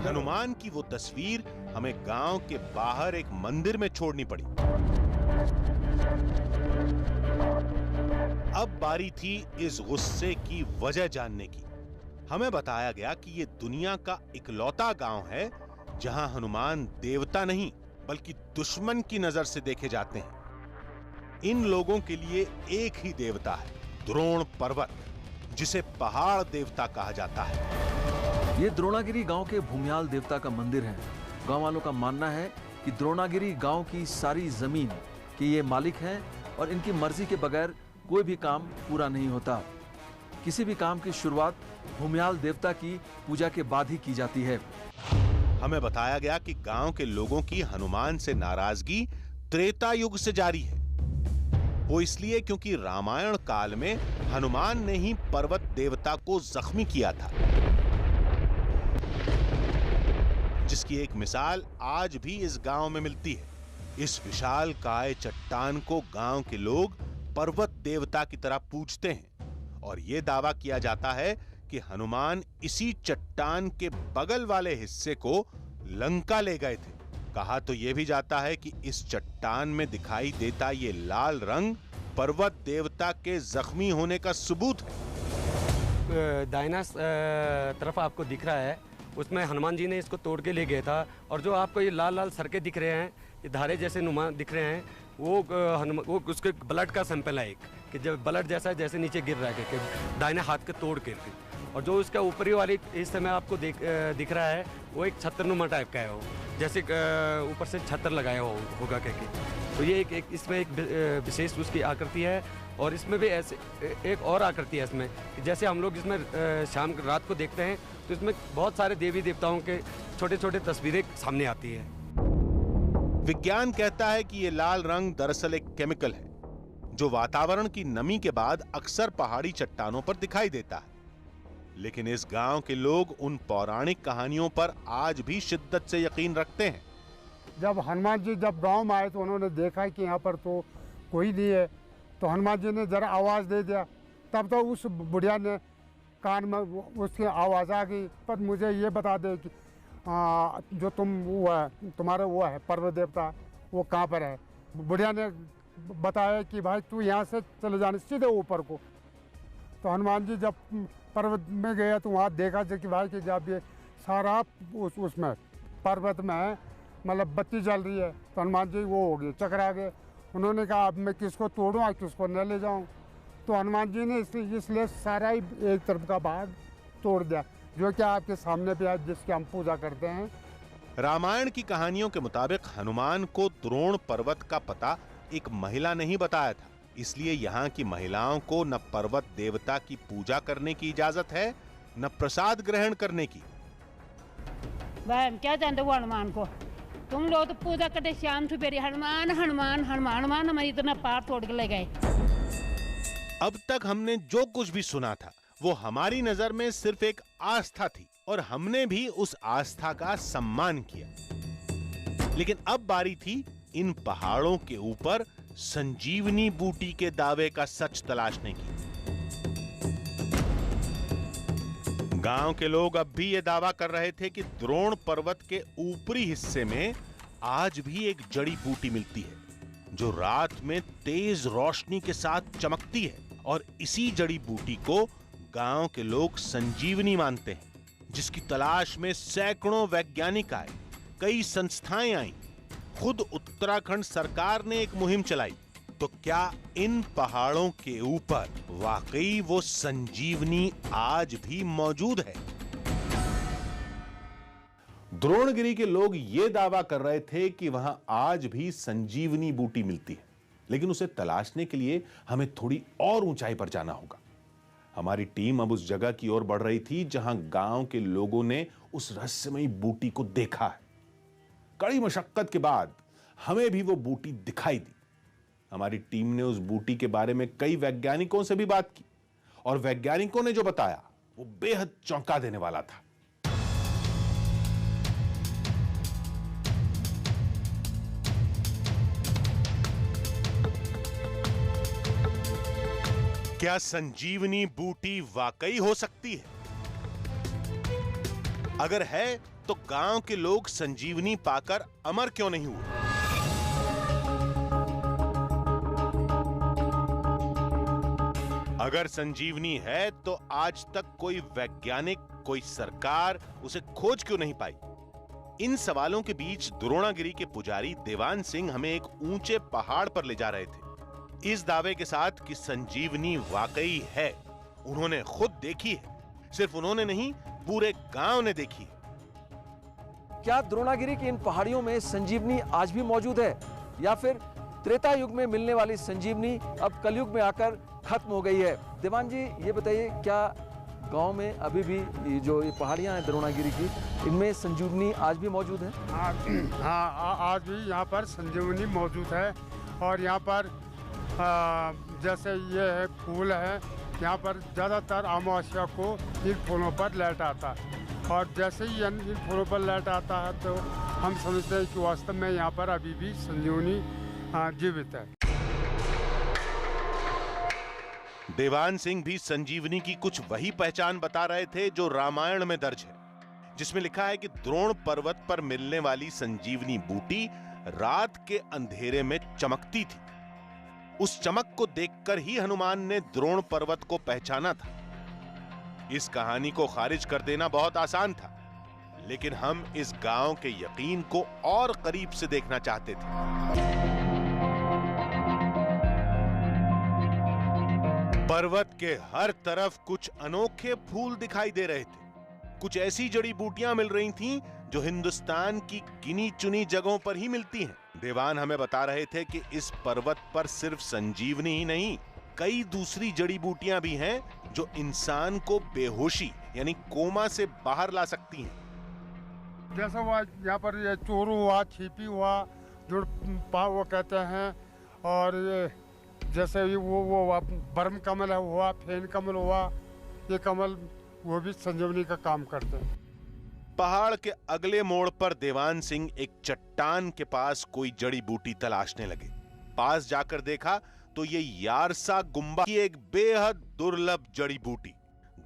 हनुमान की वो तस्वीर हमें गांव के बाहर एक मंदिर में छोड़नी पड़ी। अब बारी थी इस गुस्से की वजह जानने की। हमें बताया गया कि ये दुनिया का इकलौता गांव है जहां हनुमान देवता नहीं बल्कि दुश्मन की नजर से देखे जाते हैं। इन लोगों के लिए एक ही देवता है, द्रोण पर्वत, जिसे पहाड़ देवता कहा जाता है। ये द्रोणागिरी गांव के भूमियाल देवता का मंदिर है। गांव वालों का मानना है कि द्रोणागिरी गांव की सारी जमीन के ये मालिक हैं और इनकी मर्जी के बगैर कोई भी काम पूरा नहीं होता। किसी भी काम की शुरुआत भूमियाल देवता की पूजा के बाद ही की जाती है। हमें बताया गया कि गांव के लोगों की हनुमान से नाराजगी त्रेता युग से जारी है। वो इसलिए क्योंकि रामायण काल में हनुमान ने ही पर्वत देवता को जख्मी किया था, जिसकी एक मिसाल आज भी इस गांव में मिलती है। इस विशाल काय चट्टान को गांव के लोग पर्वत देवता की तरह पूजते हैं और यह दावा किया जाता है कि हनुमान इसी चट्टान के बगल वाले हिस्से को लंका ले गए थे। कहा तो यह भी जाता है कि इस चट्टान में दिखाई देता ये लाल रंग पर्वत देवता के जख्मी होने का सबूत है। दाहिना तरफ आपको दिख रहा है, उसमें हनुमान जी ने इसको तोड़ के ले गया था। और जो आपको ये लाल लाल सरके दिख रहे हैं, ये धारे जैसे नुमा दिख रहे हैं, वो उसके ब्लड का सैंपल है एक, कि जब ब्लड जैसा जैसे नीचे गिर रहा है कि दाहिने हाथ के तोड़ के। और जो उसका ऊपरी वाली इस समय आपको दिख रहा है, वो एक छत्तरनुमा टाइप का है, वो जैसे ऊपर से छत्तर लगाया होगा कहके। तो ये एक इसमें एक विशेष उसकी आकृति है। और इसमें भी ऐसे एक और आकृति है इसमें, कि जैसे हम लोग इसमें शाम रात को देखते हैं तो इसमें बहुत सारे देवी देवताओं के छोटे छोटे तस्वीरें सामने आती है। विज्ञान कहता है कि ये लाल रंग दरअसल एक केमिकल है जो वातावरण की नमी के बाद अक्सर पहाड़ी चट्टानों पर दिखाई देता है। लेकिन इस गांव के लोग उन पौराणिक कहानियों पर आज भी शिद्दत से यकीन रखते हैं। जब हनुमान जी जब गांव में आए तो उन्होंने देखा कि यहाँ पर तो कोई नहीं है, तो हनुमान जी ने जरा आवाज़ दे दिया। तब तो उस बुढ़िया ने कान में उसकी आवाज़ आ गई, पर मुझे ये बता दे कि जो तुम्हारा वो है पर्वत देवता, वो कहाँ पर है। बुढ़िया ने बताया कि भाई तू यहाँ से चले जाने सीधे ऊपर को। तो हनुमान जी जब पर्वत में गया तो वहाँ देखा कि भाई कि जब ये सारा उसमें पर्वत में है, मतलब बत्ती जल रही है, तो हनुमान जी वो हो गए, चकरा गए। उन्होंने कहा अब मैं किसको तोड़ूँ और किसको न ले जाऊँ। तो हनुमान जी ने इसलिए सारा ही एक तरफ का भाग तोड़ दिया, जो कि आपके सामने पे आज जिसकी हम पूजा करते हैं। रामायण की कहानियों के मुताबिक हनुमान को द्रोण पर्वत का पता एक महिला ने ही बताया था, इसलिए यहाँ की महिलाओं को न पर्वत देवता की पूजा करने की इजाजत है, न प्रसाद ग्रहण करने की। भाई हम क्या जानते वो हनुमान को, तुम लोग तो पूजा करते शाम सुबेरे हनुमान हनुमान हनुमान हनुमान, हमारी इतना पार तोड़ के ले गए। अब तक हमने जो कुछ भी सुना था वो हमारी नजर में सिर्फ एक आस्था थी और हमने भी उस आस्था का सम्मान किया। लेकिन अब बारी थी इन पहाड़ों के ऊपर संजीवनी बूटी के दावे का सच तलाशने की। गांव के लोग अब भी यह दावा कर रहे थे कि द्रोण पर्वत के ऊपरी हिस्से में आज भी एक जड़ी बूटी मिलती है जो रात में तेज रोशनी के साथ चमकती है, और इसी जड़ी बूटी को गांव के लोग संजीवनी मानते हैं, जिसकी तलाश में सैकड़ों वैज्ञानिक आए, कई संस्थाएं आईं, खुद उत्तराखंड सरकार ने एक मुहिम चलाई। तो क्या इन पहाड़ों के ऊपर वाकई वो संजीवनी आज भी मौजूद है? द्रोणगिरी के लोग ये दावा कर रहे थे कि वहां आज भी संजीवनी बूटी मिलती है, लेकिन उसे तलाशने के लिए हमें थोड़ी और ऊंचाई पर जाना होगा। हमारी टीम अब उस जगह की ओर बढ़ रही थी जहां गांव के लोगों ने उस रहस्यमयी बूटी को देखा है। कड़ी मशक्कत के बाद हमें भी वो बूटी दिखाई दी। हमारी टीम ने उस बूटी के बारे में कई वैज्ञानिकों से भी बात की, और वैज्ञानिकों ने जो बताया वो बेहद चौंका देने वाला था। क्या संजीवनी बूटी वाकई हो सकती है? अगर है तो गांव के लोग संजीवनी पाकर अमर क्यों नहीं हुए? अगर संजीवनी है तो आज तक कोई वैज्ञानिक, कोई सरकार उसे खोज क्यों नहीं पाई? इन सवालों के बीच द्रोणागिरी के पुजारी देवान सिंह हमें एक ऊंचे पहाड़ पर ले जा रहे थे, इस दावे के साथ कि संजीवनी वाकई है। उन्होंने खुद देखी है, सिर्फ उन्होंने नहीं पूरे गांव ने देखी है। क्या द्रोणागिरी की इन पहाड़ियों में संजीवनी आज भी मौजूद है, या फिर त्रेता युग में मिलने वाली संजीवनी अब कलयुग में आकर खत्म हो गई है? देवान जी, ये बताइए, क्या गांव में अभी भी जो ये पहाड़ियां हैं द्रोणागिरी की, इनमें संजीवनी आज भी मौजूद है? हाँ, आज भी यहाँ पर संजीवनी मौजूद है। और यहाँ पर जैसे ये है फूल है, यहाँ पर ज़्यादातर अमावस्या को इन फूलों पर लाइट आता है, और जैसे ही इन फूलों पर लाइट आता है तो हम समझते हैं कि वास्तव में यहाँ पर अभी भी संजीवनी जीवित है। देवान सिंह भी संजीवनी की कुछ वही पहचान बता रहे थे जो रामायण में दर्ज है, जिसमें लिखा है कि द्रोण पर्वत पर मिलने वाली संजीवनी बूटी रात के अंधेरे में चमकती थी। उस चमक को देखकर ही हनुमान ने द्रोण पर्वत को पहचाना था। इस कहानी को खारिज कर देना बहुत आसान था, लेकिन हम इस गांव के यकीन को और करीब से देखना चाहते थे। पर्वत के हर तरफ कुछ अनोखे फूल दिखाई दे रहे थे। कुछ ऐसी जड़ी बूटियां मिल रही थीं जो हिंदुस्तान की गिनी चुनी जगहों पर ही मिलती हैं। देवान हमें बता रहे थे कि इस पर्वत पर सिर्फ संजीवनी ही नहीं, कई दूसरी जड़ी बूटियां भी हैं जो इंसान को बेहोशी यानी कोमा से बाहर ला सकती हैं। जैसा हुआ यहाँ पर ये चोरू हुआ, छिपी हुआ, जो वो कहते हैं, और ये जैसे वो बरम कमल हुआ, फेन कमल हुआ, ये कमल वो भी संजीवनी का काम करते हैं। पहाड़ के अगले मोड़ पर देवान सिंह एक चट्टान के पास कोई जड़ी बूटी तलाशने लगे। पास जाकर देखा तो ये यारसा गुम्बा की एक बेहद दुर्लभ जड़ी बूटी।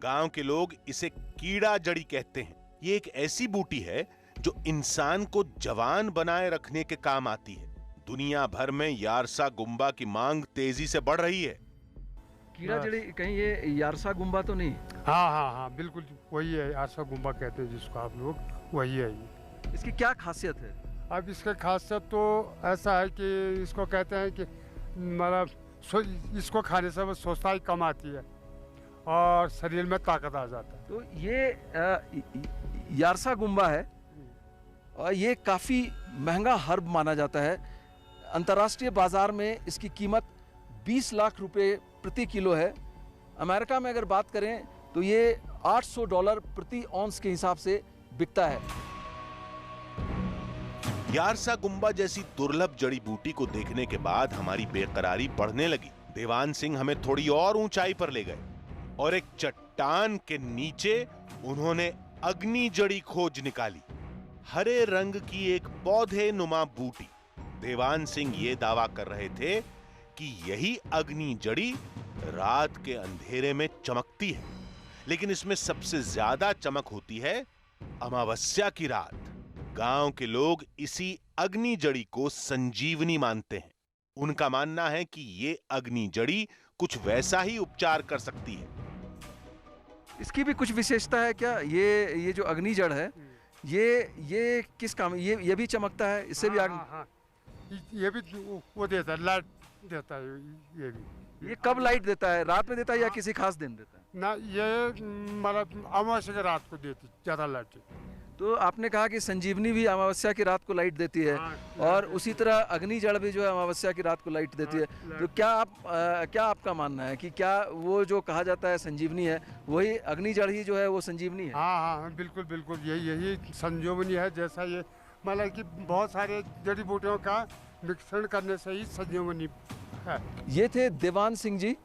गांव के लोग इसे कीड़ा जड़ी कहते हैं। ये एक ऐसी बूटी है जो इंसान को जवान बनाए रखने के काम आती है। दुनिया भर में यारसा गुम्बा की मांग तेजी से बढ़ रही है। कीड़ा जड़ी कहीं ये यारसा गुम्बा तो नहीं? हाँ, बिल्कुल वही है, यारसा गुम्बा कहते हैं जिसको आप लोग, वही है ये। इसकी क्या खासियत है? अब इसकी खासियत तो ऐसा है कि इसको कहते हैं कि मतलब इसको खाने से सोचताई कम आती है और शरीर में ताकत आ जाता है। तो ये यारसा गुम्बा है और ये काफ़ी महंगा हर्ब माना जाता है। अंतर्राष्ट्रीय बाजार में इसकी कीमत 20 लाख रुपए प्रति किलो है। अमेरिका में अगर बात करें तो ये $800 प्रति औंस के हिसाब से बिकता है। यारसा गुम्बा जैसी दुर्लभ जड़ी बूटी को देखने के बाद हमारी बेकरारी बढ़ने लगी। देवान सिंह हमें थोड़ी और ऊंचाई पर ले गए और एक चट्टान के नीचे उन्होंने अग्नि जड़ी खोज निकाली। हरे रंग की एक पौधे नुमा बूटी। देवान सिंह ये दावा कर रहे थे कि यही अग्नि जड़ी रात के अंधेरे में चमकती है, लेकिन इसमें सबसे ज्यादा चमक होती है अमावस्या की रात। गांव के लोग इसी अग्नि जड़ी को संजीवनी मानते हैं। उनका मानना है कि ये अग्नि जड़ी कुछ वैसा ही उपचार कर सकती है। इसकी भी कुछ विशेषता है क्या? ये जो अग्नि जड़ है ये किस काम, ये भी चमकता है? इससे भी ये भी वो देता है, लाइट देता है। ये भी ये कब लाइट देता है? रात में देता है या किसी खास दिन देता है? ना, ये मतलब अमावस्या की रात को देती ज्यादा लाइट। तो आपने कहा कि संजीवनी भी अमावस्या की रात को लाइट देती है, और उसी तरह अग्नि जड़ भी जो है अमावस्या की रात को लाइट देती है। तो क्या आपका मानना है कि क्या वो जो कहा जाता है संजीवनी है, वही अग्नि जड़ ही जो है वो संजीवनी है? हाँ, बिल्कुल बिल्कुल यही संजीवनी है। जैसा ये मतलब कि बहुत सारे जड़ी बूटियों का मिश्रण करने से ही संजीवनी है। ये थे देवान सिंह जी,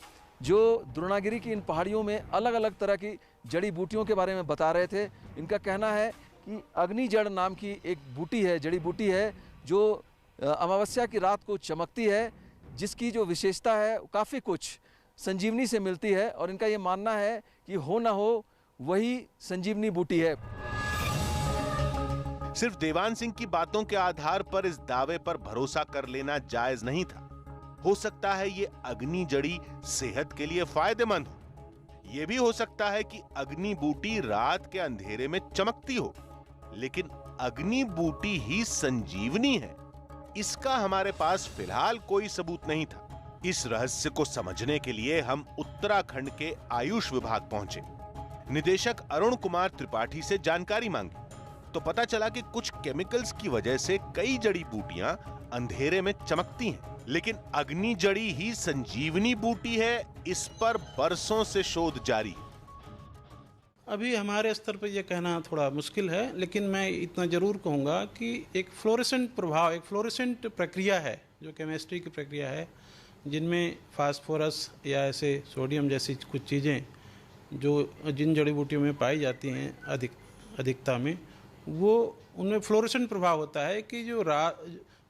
जो द्रोणागिरी की इन पहाड़ियों में अलग अलग तरह की जड़ी बूटियों के बारे में बता रहे थे। इनका कहना है कि अग्नि जड़ नाम की एक बूटी है, जड़ी बूटी है, जो अमावस्या की रात को चमकती है, जिसकी जो विशेषता है काफ़ी कुछ संजीवनी से मिलती है। और इनका ये मानना है कि हो ना हो वही संजीवनी बूटी है। सिर्फ देवान सिंह की बातों के आधार पर इस दावे पर भरोसा कर लेना जायज नहीं था। हो सकता है ये अग्नि जड़ी सेहत के लिए फायदेमंद हो। यह भी हो सकता है कि अग्नि बूटी रात के अंधेरे में चमकती हो, लेकिन अग्नि बूटी ही संजीवनी है, इसका हमारे पास फिलहाल कोई सबूत नहीं था। इस रहस्य को समझने के लिए हम उत्तराखंड के आयुष विभाग पहुंचे। निदेशक अरुण कुमार त्रिपाठी से जानकारी मांगी तो पता चला कि कुछ केमिकल्स की वजह से कई जड़ी बूटियां अंधेरे में चमकती हैं, लेकिन अग्नि जड़ी ही संजीवनी बूटी है, इस पर बरसों से शोध जारी है। अभी हमारे स्तर पर यह कहना थोड़ा मुश्किल है, लेकिन मैं इतना जरूर कहूँगा कि एक फ्लोरेसेंट प्रभाव, एक फ्लोरेसेंट प्रक्रिया है जो केमिस्ट्री की प्रक्रिया है, जिनमें फास्फोरस या ऐसे सोडियम जैसी कुछ चीज़ें जो जिन जड़ी बूटियों में पाई जाती हैं अधिकता में, वो उनमें फ्लोरेसेंट प्रभाव होता है कि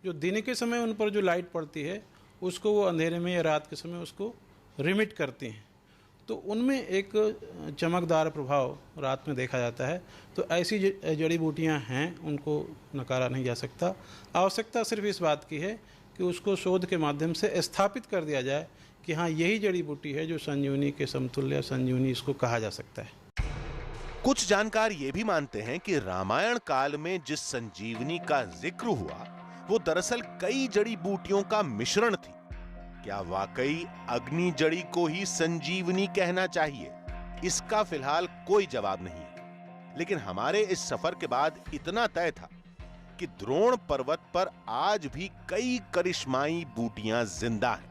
जो दिन के समय उन पर जो लाइट पड़ती है उसको वो अंधेरे में या रात के समय उसको रिमिट करती हैं, तो उनमें एक चमकदार प्रभाव रात में देखा जाता है। तो ऐसी जड़ी बूटियां हैं, उनको नकारा नहीं जा सकता। आवश्यकता सिर्फ इस बात की है कि उसको शोध के माध्यम से स्थापित कर दिया जाए कि हाँ, यही जड़ी बूटी है जो संजीवनी के समतुल्य, संजीवनी इसको कहा जा सकता है। कुछ जानकार ये भी मानते हैं कि रामायण काल में जिस संजीवनी का जिक्र हुआ वो दरअसल कई जड़ी बूटियों का मिश्रण थी। क्या वाकई अग्नि जड़ी को ही संजीवनी कहना चाहिए? इसका फिलहाल कोई जवाब नहीं है, लेकिन हमारे इस सफर के बाद इतना तय था कि द्रोण पर्वत पर आज भी कई करिश्माई बूटियां जिंदा हैं।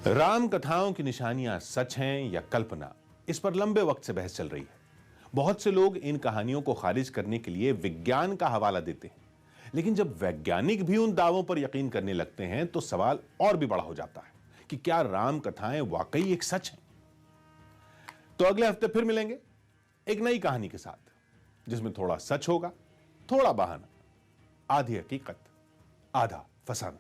राम कथाओं की निशानियां सच हैं या कल्पना, इस पर लंबे वक्त से बहस चल रही है। बहुत से लोग इन कहानियों को खारिज करने के लिए विज्ञान का हवाला देते हैं, लेकिन जब वैज्ञानिक भी उन दावों पर यकीन करने लगते हैं तो सवाल और भी बड़ा हो जाता है कि क्या राम कथाएं वाकई एक सच हैं? तो अगले हफ्ते फिर मिलेंगे एक नई कहानी के साथ, जिसमें थोड़ा सच होगा, थोड़ा बहाना, आधी हकीकत, आधा फसाना।